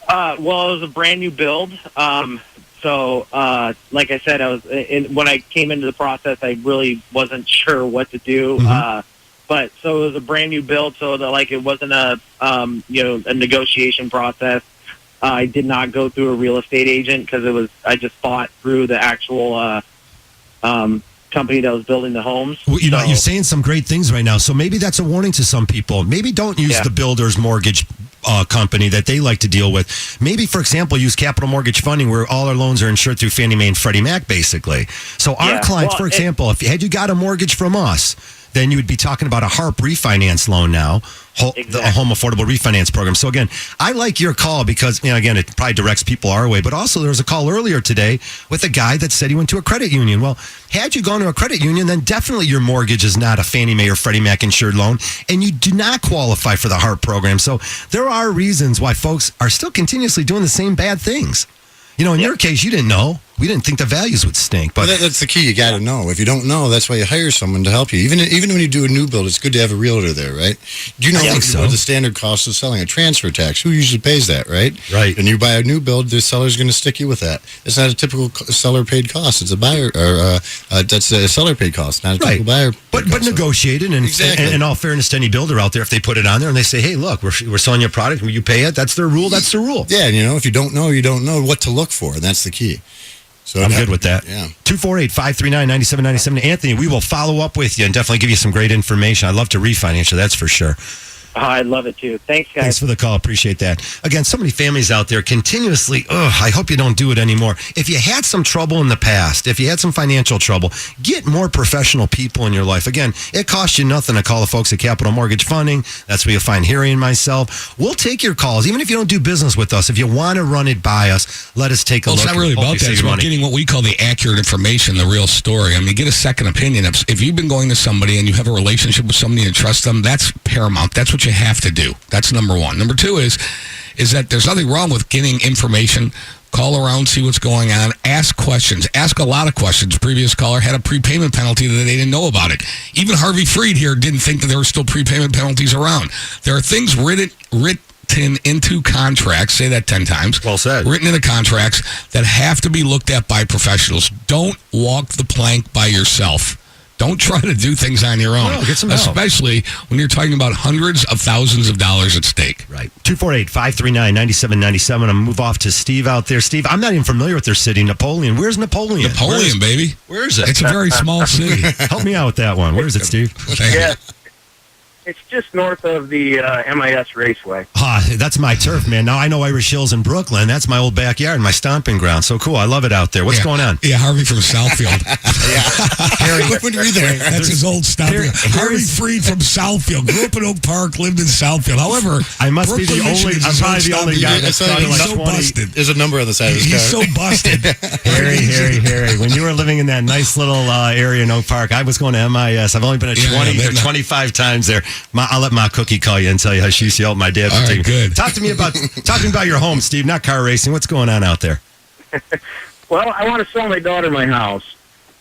Well, it was a brand new build. So, like I said, when I came into the process, I really wasn't sure what to do. But so it was a brand new build, so it wasn't a negotiation process. I did not go through a real estate agent because I just bought through the actual company that was building the homes. Well, you're saying some great things right now, so maybe that's a warning to some people. Maybe don't use the builder's mortgage company that they like to deal with. Maybe, for example, use Capital Mortgage Funding, where all our loans are insured through Fannie Mae and Freddie Mac, basically. So our clients, for example, had you got a mortgage from us, then you would be talking about a HARP refinance loan now, a home affordable refinance program. So again, I like your call because, again, it probably directs people our way, but also there was a call earlier today with a guy that said he went to a credit union. Well, had you gone to a credit union, then definitely your mortgage is not a Fannie Mae or Freddie Mac insured loan, and you do not qualify for the HARP program. So there are reasons why folks are still continuously doing the same bad things. In your case, you didn't know. We didn't think the values would stink. But that's the key. You got to know. If you don't know, that's why you hire someone to help you. Even when you do a new build, it's good to have a realtor there, right? Do you know what the standard cost of selling a transfer tax? Who usually pays that, right? Right. And you buy a new build, the seller's going to stick you with that. It's not a typical seller paid cost. It's a buyer, or that's a seller paid cost, not a typical buyer. But negotiated, and in all fairness to any builder out there, if they put it on there and they say, hey, look, we're selling you a product, will you pay it? That's their rule. That's the rule. Yeah, and if you don't know, you don't know what to look for, and that's the key. So I'm good with that. Yeah. 248-539-9797. Anthony, we will follow up with you and definitely give you some great information. I'd love to refinance you, that's for sure. I'd love it too. Thanks, guys. Thanks for the call. Appreciate that. Again, so many families out there continuously, I hope you don't do it anymore. If you had some trouble in the past, if you had some financial trouble, get more professional people in your life. Again, it costs you nothing to call the folks at Capital Mortgage Funding. That's where you'll find Harry and myself. We'll take your calls, even if you don't do business with us. If you want to run it by us, let us take a look. It's not really about that. It's about getting what we call the accurate information, the real story. I mean, get a second opinion. If you've been going to somebody and you have a relationship with somebody and trust them, that's paramount. That's what you have to do. That's number one. Number two is that there's nothing wrong with getting information. Call around, see what's going on. Ask questions. Ask a lot of questions. Previous caller had a prepayment penalty that they didn't know about it. Even Harvey Freed here didn't think that there were still prepayment penalties around. There are things written into contracts, say that 10 times. Well said. Written into contracts that have to be looked at by professionals. Don't walk the plank by yourself. Don't try to do things on your own, get some help. Especially when you're talking about hundreds of thousands of dollars at stake. Right. 248-539-9797. I'm going to move off to Steve out there. Steve, I'm not even familiar with their city, Napoleon. Where's Napoleon? Napoleon, baby. Where is it? It's a very small city. Help me out with that one. Where is it, Steve? Yeah. It's just north of the MIS Raceway. That's my turf, man. Now I know Irish Hills in Brooklyn. That's my old backyard, my stomping ground. So cool. I love it out there. What's going on? Yeah, Harvey from Southfield. Harry, when were you there? That's his old stuff. Harry Freed from Southfield. Grew up in Oak Park, lived in Southfield. However, I must be the Brooklyn, only. Michigan's I'm his probably old the only stuff. guy that's He's done like so 20. busted. There's a number on the side of his car. He's so busted. Harry. When you were living in that nice little area in Oak Park, I was going to MIS. I've only been at 20 or 25 times there. I'll let Ma Cookie call you and tell you how she used to help my dad. All right, good. Talk to me about your home, Steve. Not car racing. What's going on out there? Well, I want to sell my daughter my house,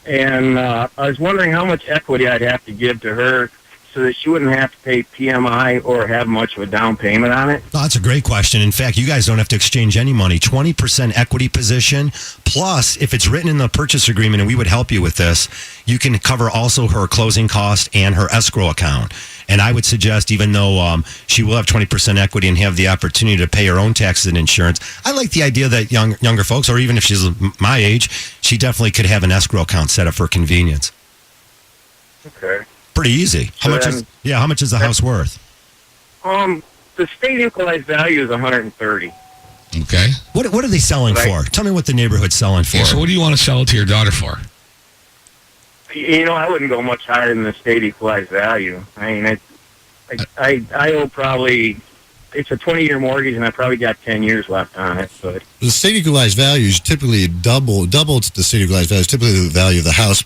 and I was wondering how much equity I'd have to give to her so that she wouldn't have to pay PMI or have much of a down payment on it. Oh, that's a great question. In fact, you guys don't have to exchange any money. 20% equity position, plus if it's written in the purchase agreement, and we would help you with this, you can cover also her closing cost and her escrow account. And I would suggest, even though she will have 20% equity and have the opportunity to pay her own taxes and insurance, I like the idea that younger folks, or even if she's my age, she definitely could have an escrow account set up for convenience. Okay. Pretty easy. How much is the house worth? The state equalized value is $130,000. Okay. What are they selling for? Tell me what the neighborhood's selling for. Yeah, so what do you want to sell it to your daughter for? You know, I wouldn't go much higher than the state equalized value. I mean, I owe probably, it's a 20-year mortgage, and I probably got 10 years left on it. But The state equalized value is typically double the state equalized value is typically the value of the house,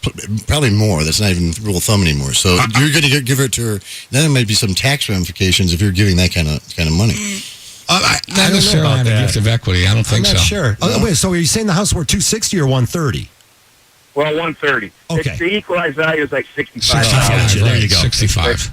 probably more. That's not even rule of thumb anymore. So you're going to give her to her. Then there might be some tax ramifications if you're giving that kind of money. Not necessarily on a gift of equity. I don't think so. I'm not sure. Oh, wait, so are you saying the house worth $260 or $130? Well, $130,000. Okay. The equalized value is like $65,000. Gotcha, there you go. 65.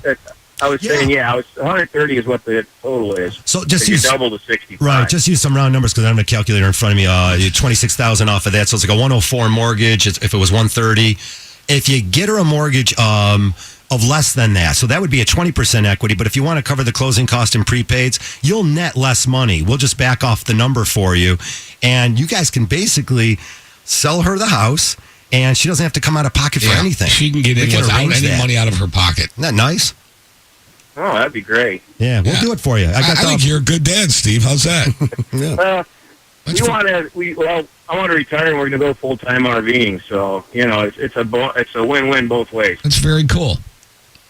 I was saying, $130,000 is what the total is. So just you use double the 65. Right, just use some round numbers because I don't have a calculator in front of me. $26,000 off of that, so it's like a $104,000 mortgage. If it was $130,000, if you get her a mortgage of less than that, so that would be a 20% equity. But if you want to cover the closing cost and prepaids, you'll net less money. We'll just back off the number for you, and you guys can basically sell her the house. And she doesn't have to come out of pocket for anything. She can get in without any money out of her pocket. Isn't that nice? Oh, that'd be great. Yeah, we'll do it for you. I think you're a good dad, Steve. How's that? I want to retire, and we're going to go full-time RVing. So, you know, it's a win-win both ways. That's very cool.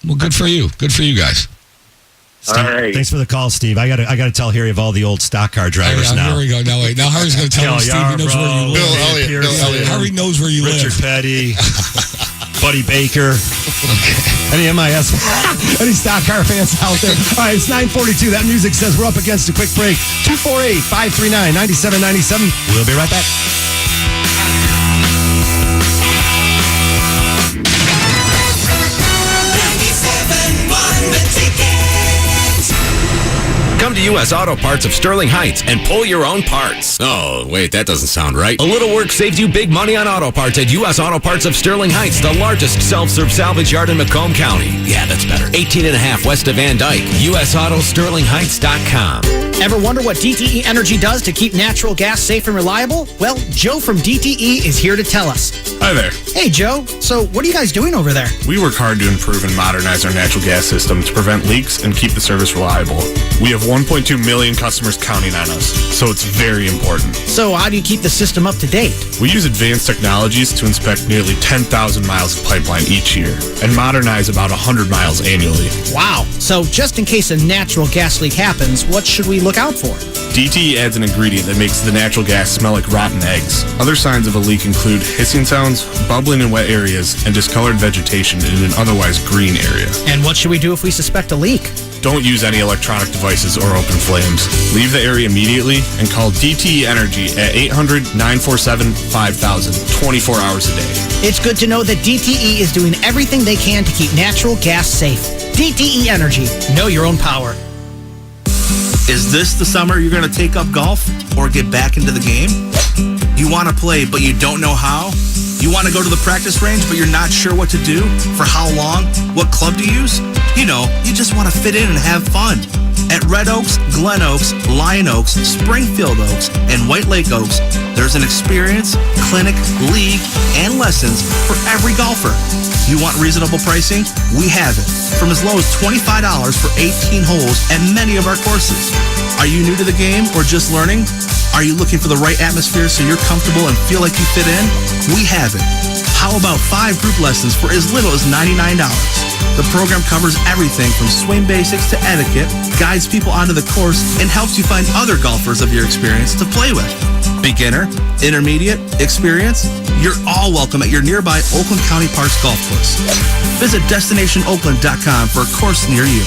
Well, good for you. Good for you guys. Steve, all right. Thanks for the call, Steve. I got to tell Harry of all the old stock car drivers now. Here we go. Now wait. Now Harry's going to tell me Steve he knows where you live. Bill Elliott. Harry knows where you Richard live. Petty, Buddy Baker. Any MIS, any stock car fans out there? All right, it's 9:42. That music says we're up against a quick break. 248-539-9797. We'll be right back. Come to U.S. Auto Parts of Sterling Heights and pull your own parts. Oh, wait, that doesn't sound right. A little work saves you big money on auto parts at U.S. Auto Parts of Sterling Heights, the largest self-serve salvage yard in Macomb County. Yeah, that's better. 18 and a half west of Van Dyke. USAutoSterlingHeights.com. Ever wonder what DTE Energy does to keep natural gas safe and reliable? Well, Joe from DTE is here to tell us. Hi there. Hey, Joe. So what are you guys doing over there? We work hard to improve and modernize our natural gas system to prevent leaks and keep the service reliable. We have 1.2 million customers counting on us, so it's very important. So how do you keep the system up to date? We use advanced technologies to inspect nearly 10,000 miles of pipeline each year and modernize about 100 miles annually. Wow. So just in case a natural gas leak happens, what should we look out for? DTE adds an ingredient that makes the natural gas smell like rotten eggs. Other signs of a leak include hissing sounds, bubbling in wet areas, and discolored vegetation in an otherwise green area. And what should we do if we suspect a leak? Don't use any electronic devices or open flames. Leave the area immediately and call DTE Energy at 800-947-5000, 24 hours a day. It's good to know that DTE is doing everything they can to keep natural gas safe. DTE Energy. Know your own power. Is this the summer you're going to take up golf or get back into the game? You want to play, but you don't know how? You want to go to the practice range, but you're not sure what to do? For how long? What club to use? You know, you just want to fit in and have fun. At Red Oaks, Glen Oaks, Lion Oaks, Springfield Oaks, and White Lake Oaks, there's an experience, clinic, league, and lessons for every golfer. You want reasonable pricing? We have it. From as low as $25 for 18 holes at many of our courses. Are you new to the game or just learning? Are you looking for the right atmosphere so you're comfortable and feel like you fit in? We have it. How about 5 group lessons for as little as $99? The program covers everything from swing basics to etiquette, guides people onto the course, and helps you find other golfers of your experience to play with. Beginner, intermediate, experience, you're all welcome at your nearby Oakland County Parks Golf Course. Visit DestinationOakland.com for a course near you.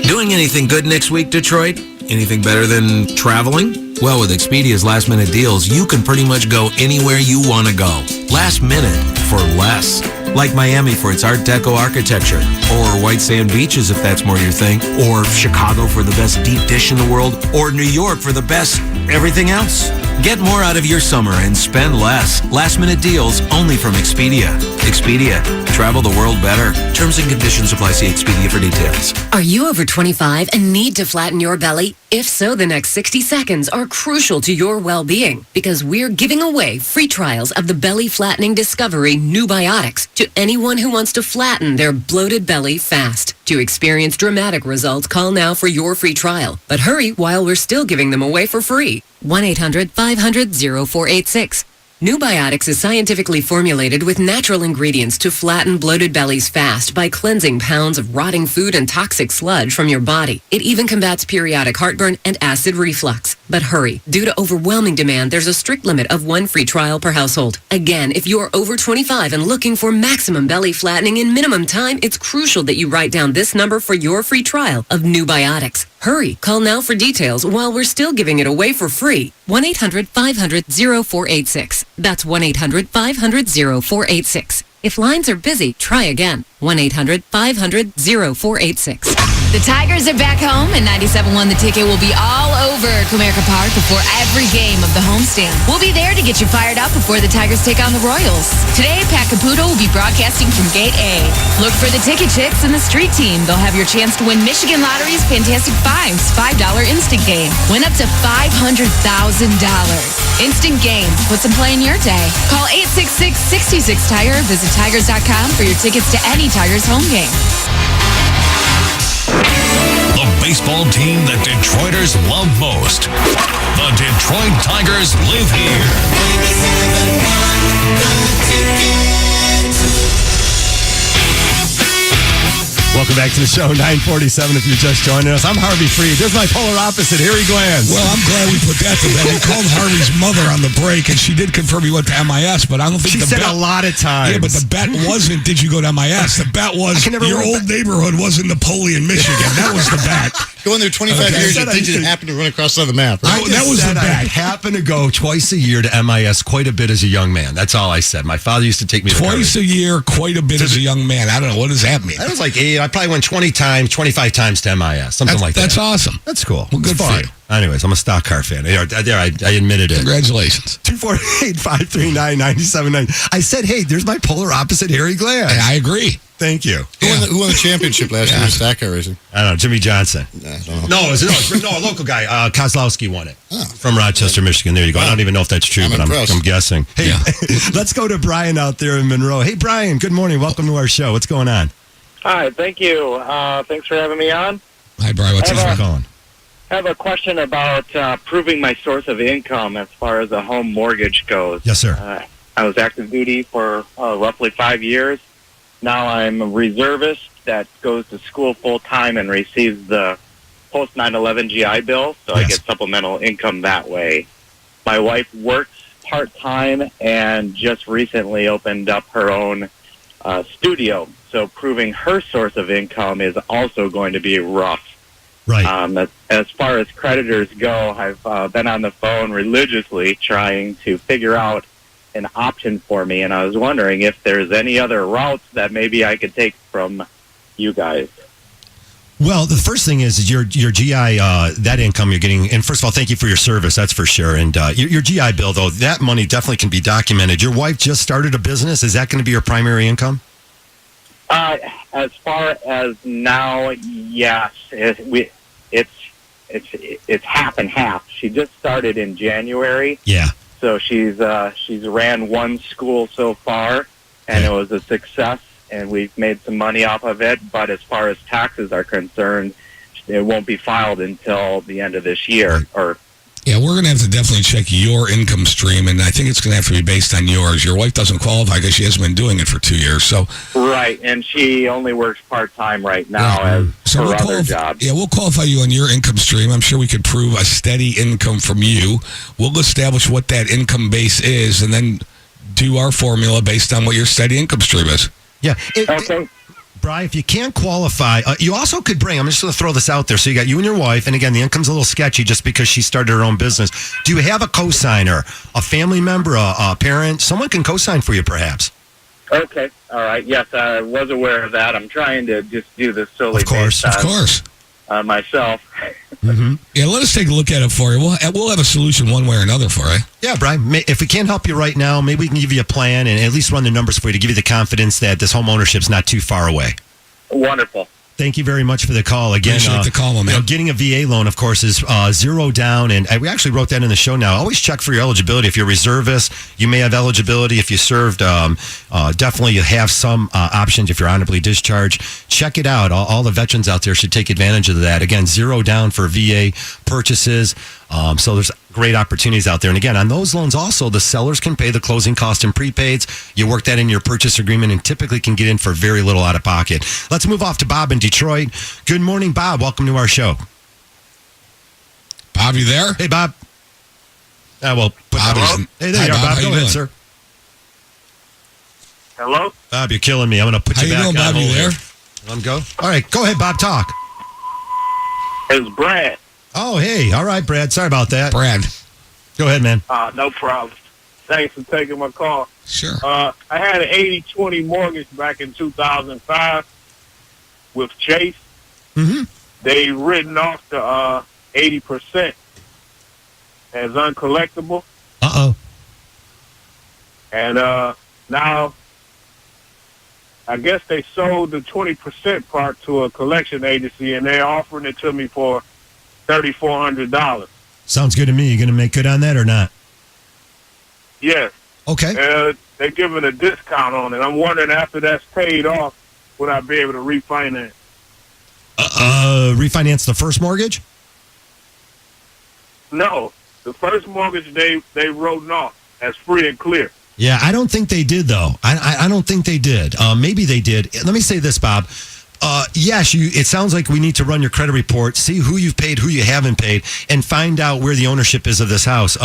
Doing anything good next week, Detroit? Anything better than traveling? Well, with Expedia's last minute deals, you can pretty much go anywhere you want to go. Last minute for less. Like Miami for its Art Deco architecture, or white sand beaches if that's more your thing, or Chicago for the best deep dish in the world, or New York for the best everything else. Get more out of your summer and spend less. Last minute deals only from Expedia. Expedia. Travel the world better. Terms and conditions apply. See Expedia for details. Are you over 25 and need to flatten your belly? If so, the next 60 seconds are crucial to your well-being because we're giving away free trials of the belly flattening discovery New Biotics to anyone who wants to flatten their bloated belly fast. To experience dramatic results, call now for your free trial. But hurry while we're still giving them away for free. 1-800-500-0486. New Biotics is scientifically formulated with natural ingredients to flatten bloated bellies fast by cleansing pounds of rotting food and toxic sludge from your body. It even combats periodic heartburn and acid reflux. But hurry, due to overwhelming demand, there's a strict limit of 1 free trial per household. Again, if you're over 25 and looking for maximum belly flattening in minimum time, it's crucial that you write down this number for your free trial of New Biotics. Hurry, call now for details while we're still giving it away for free. 1-800-500-0486. That's 1-800-500-0486. If lines are busy, try again. 1-800-500-0486. The Tigers are back home, and 97.1 The Ticket will be all over Comerica Park before every game of the homestand. We'll be there to get you fired up before the Tigers take on the Royals. Today, Pat Caputo will be broadcasting from Gate A. Look for the Ticket Chicks and the Street Team. They'll have your chance to win Michigan Lottery's Fantastic Fives $5 instant game. Win up to $500,000. Instant game. Put some play in your day. Call 866-66-TIGER. Visit Tigers.com for your tickets to any Tigers home game. The baseball team that Detroiters love most. The Detroit Tigers live here. Welcome back to the show, 947 if you're just joining us. I'm Harvey Freed. There's my polar opposite, Harry Glanz. Well, I'm glad we put that to bed. We called Harvey's mother on the break, and she did confirm he went to MIS, but I don't think she the said bet, a lot of times. Yeah, but the bet wasn't, did you go to MIS? The bet was, your old neighborhood was in Napoleon, Michigan. That was the bet. Going there 25 years, you think it happened to run across on the map. Right? That was the bet. I happen to go twice a year to MIS quite a bit as a young man. That's all I said. My father used to take me twice a year, quite a bit as a young man. I don't know. What does that mean? I was like 8. I probably went 20 times, 25 times to MIS, something like that. That's awesome. That's cool. Well, good for you. Anyways, I'm a stock car fan. There, I admitted it. Congratulations. 248-539-97.9. I said, hey, there's my polar opposite, Harry Glanz. I agree. Thank you. Who won the championship last year in stock car racing? I don't know. Jimmy Johnson. I don't know. No, a local guy. Kozlowski won it from Rochester, Michigan. There you go. I don't even know if that's true, but I'm guessing. Hey, let's go to Brian out there in Monroe. Hey, Brian, good morning. Welcome to our show. What's going on? Hi, thank you. Thanks for having me on. Hi, Brian. What's up? Calling? I have a question about proving my source of income as far as a home mortgage goes. Yes, sir. I was active duty for roughly 5 years. Now I'm a reservist that goes to school full-time and receives the post 9/11 GI Bill, so I get supplemental income that way. My wife works part-time and just recently opened up her own studio, so proving her source of income is also going to be rough. Right. As far as creditors go, I've been on the phone religiously trying to figure out an option for me, and I was wondering if there's any other routes that maybe I could take from you guys. Well, the first thing is your GI, that income you're getting, and first of all, thank you for your service, that's for sure. And your GI Bill, though, that money definitely can be documented. Your wife just started a business. Is that going to be your primary income? As far as now, yes. It's half and half. She just started in January. Yeah. So she's ran one school so far, and it was a success, and we've made some money off of it. But as far as taxes are concerned, it won't be filed until the end of this year. Or Yeah, we're going to have to definitely check your income stream, and I think it's going to have to be based on yours. Your wife doesn't qualify because she hasn't been doing it for 2 years. So, Right, and she only works part-time right now as her other job. Yeah, we'll qualify you on your income stream. I'm sure we could prove a steady income from you. We'll establish what that income base is, and then do our formula based on what your steady income stream is. Yeah. Okay. Bri, if you can't qualify, you also could bring, I'm just going to throw this out there. So you got you and your wife, and again, the income's a little sketchy just because she started her own business. Do you have a co-signer, a family member, a parent? Someone can co-sign for you, perhaps. Okay, all right. Yes, I was aware of that. I'm trying to just do this solely Of course. myself. Mm-hmm. Yeah, let us take a look at it for you. We'll have a solution one way or another for you. Yeah, Brian, if we can't help you right now, maybe we can give you a plan and at least run the numbers for you to give you the confidence that this home ownership's not too far away. Wonderful. Thank you very much for the call. Again, Appreciate the call, man. Getting a VA loan, of course, is zero down. And we actually wrote that in the show now. Always check for your eligibility. If you're a reservist, you may have eligibility. If you served, definitely you have some options if you're honorably discharged. Check it out. All the veterans out there should take advantage of that. Again, zero down for VA purchases. So there's great opportunities out there. And again, on those loans also, the sellers can pay the closing cost and prepaids. You work that in your purchase agreement and typically can get in for very little out of pocket. Let's move off to Bob in Detroit. Good morning, Bob. Welcome to our show. Bob, you there? Hey, Bob. Bob hey, there Hi, you are, Bob. Bob. How Go you ahead, doing? sir. Hello? Bob, you're killing me. I'm going to put How you you back doing, on Bob? hold You there? here. Let him go. All right, go ahead, Bob. Talk. It's Brad. Oh, hey. All right, Brad. Sorry about that. Brad. Go ahead, man. No problem. Thanks for taking my call. Sure. I had an 80-20 mortgage back in 2005 with Chase. Mm-hmm. They written off the 80% as uncollectible. Uh-oh. And now I guess they sold the 20% part to a collection agency, and they're offering it to me for $3,400. Sounds good to me. You going to make good on that or not? Yes. Okay. They're giving a discount on it. I'm wondering after that's paid off, would I be able to refinance? Refinance the first mortgage? No. The first mortgage they wrote off as free and clear. Yeah, I don't think they did, though. I don't think they did. Maybe they did. Let me say this, Bob. Yes, it sounds like we need to run your credit report, see who you've paid, who you haven't paid, and find out where the ownership is of this house.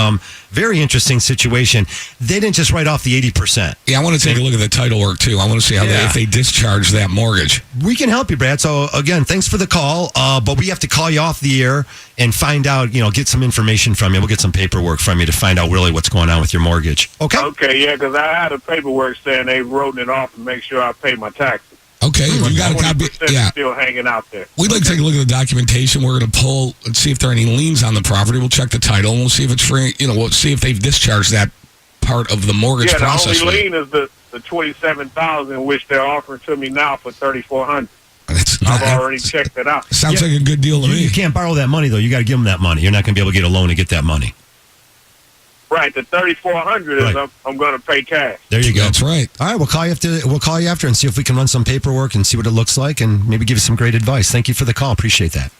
Very interesting situation. They didn't just write off the 80%. Yeah, I want to take a look at the title work, too. I want to see how if they discharge that mortgage. We can help you, Brad. So, again, thanks for the call, but we have to call you off the air and find out, get some information from you. We'll get some paperwork from you to find out really what's going on with your mortgage. Okay? Okay, yeah, because I had a paperwork saying they wrote it off and make sure I pay my taxes. Okay, you got a copy. Yeah, still hanging out there. We'd like to take a look at the documentation. We're going to pull and see if there are any liens on the property. We'll check the title and we'll see if it's free. We'll see if they've discharged that part of the mortgage process. The only lien is the $27,000, which they're offering to me now for $3,400. I've already checked it out. Sounds like a good deal to me. You can't borrow that money, though. You got to give them that money. You're not going to be able to get a loan to get that money. Right, the $3,400 is I'm going to pay cash. There you go. That's right. All right, we'll call you after and see if we can run some paperwork and see what it looks like and maybe give you some great advice. Thank you for the call. Appreciate that.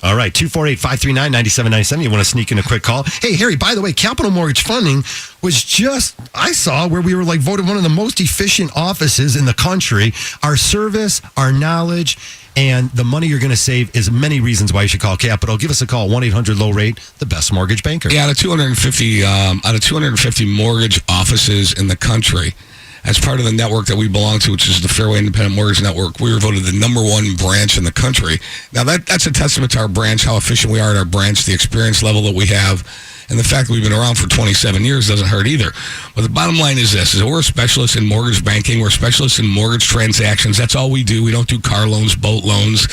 All right, 248-539-9797. You want to sneak in a quick call? Hey, Harry, by the way, Capital Mortgage Funding was I saw where we were voted one of the most efficient offices in the country. Our service, our knowledge, and the money you're going to save is many reasons why you should call Capital. Give us a call, 1-800-LOW-RATE, the best mortgage banker. Yeah, out of 250 mortgage offices in the country, as part of the network that we belong to, which is the Fairway Independent Mortgage Network, we were voted the #1 branch in the country. Now, that's a testament to our branch, how efficient we are at our branch, the experience level that we have, and the fact that we've been around for 27 years doesn't hurt either. But the bottom line is this, is that we're specialists in mortgage banking. We're specialists in mortgage transactions. That's all we do. We don't do car loans, boat loans,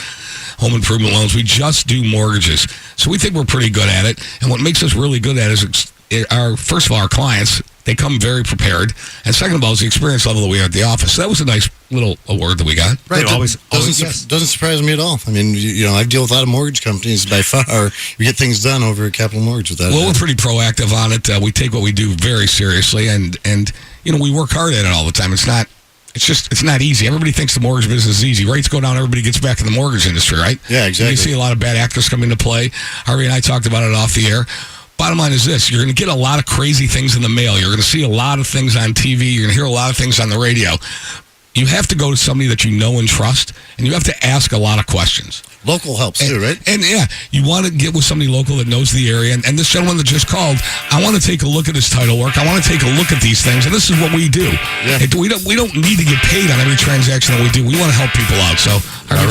home improvement loans. We just do mortgages. So we think we're pretty good at it. And what makes us really good at it is first of all, our clients, they come very prepared. And second of all, is the experience level that we have at the office. So that was a nice little award that we got. Right. Doesn't surprise me at all. I mean, I deal with a lot of mortgage companies. By far, we get things done over at Capital Mortgage with that. Well, we're pretty proactive on it. We take what we do very seriously, and we work hard at it all the time. It's It's not easy. Everybody thinks the mortgage business is easy. Rates go down, everybody gets back in the mortgage industry, right? Yeah, exactly. You see a lot of bad actors come into play. Harvey and I talked about it off the air. Bottom line is this. You're going to get a lot of crazy things in the mail. You're going to see a lot of things on TV. You're going to hear a lot of things on the radio. You have to go to somebody that you know and trust, and you have to ask a lot of questions. Local helps too, right? And yeah, you want to get with somebody local that knows the area. And this gentleman that just called, I want to take a look at his title work. I want to take a look at these things, and this is what we do. Yeah. We don't need to get paid on every transaction that we do. We want to help people out. So,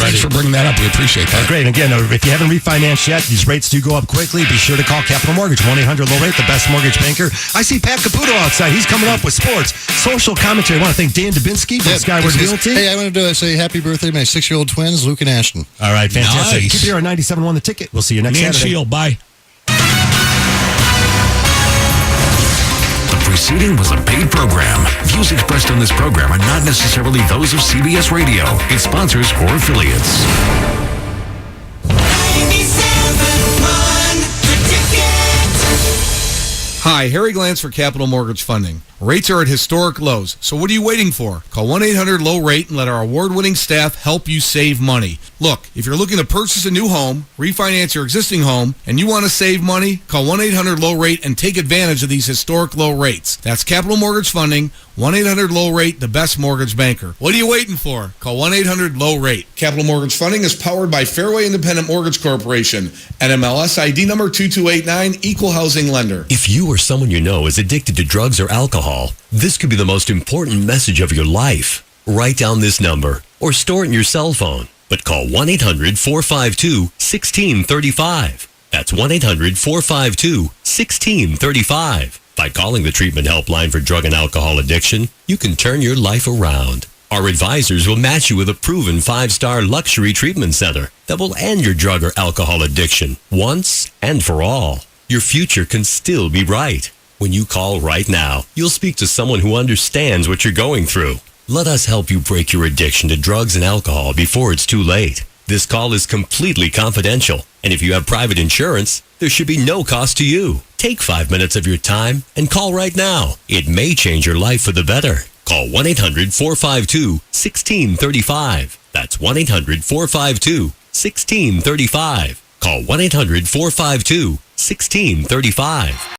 thanks for bringing that up. We appreciate that. Great. And again, if you haven't refinanced yet, these rates do go up quickly. Be sure to call Capital Mortgage, 1-800-LOW-RATE, the best mortgage banker. I see Pat Caputo outside. He's coming up with sports, social commentary. I want to thank Dan Dubinsky from Skyward Realty. Hey, I wanted to say happy birthday to my 6-year-old twins, Luke and Ashton. All right, fantastic. Nice. Keep it here on 97.1 The Ticket. We'll see you next Saturday. Shield, bye. The preceding was a paid program. Views expressed on this program are not necessarily those of CBS Radio, its sponsors, or affiliates. 97.1 The Ticket. Hi, Harry Glantz for Capital Mortgage Funding. Rates are at historic lows, so what are you waiting for? Call 1-800-LOW-RATE and let our award-winning staff help you save money. Look, if you're looking to purchase a new home, refinance your existing home, and you want to save money, call 1-800-LOW-RATE and take advantage of these historic low rates. That's Capital Mortgage Funding, 1-800-LOW-RATE, the best mortgage banker. What are you waiting for? Call 1-800-LOW-RATE. Capital Mortgage Funding is powered by Fairway Independent Mortgage Corporation, NMLS ID number 2289, Equal Housing Lender. If you or someone you know is addicted to drugs or alcohol, this could be the most important message of your life. Write down this number or store it in your cell phone, but call 1-800-452-1635. That's 1-800-452-1635. By calling the treatment helpline for drug and alcohol addiction, you can turn your life around. Our advisors will match you with a proven 5-star luxury treatment center that will end your drug or alcohol addiction once and for all. Your future can still be bright. When you call right now, you'll speak to someone who understands what you're going through. Let us help you break your addiction to drugs and alcohol before it's too late. This call is completely confidential, and if you have private insurance, there should be no cost to you. Take 5 minutes of your time and call right now. It may change your life for the better. Call 1-800-452-1635. That's 1-800-452-1635. Call 1-800-452-1635.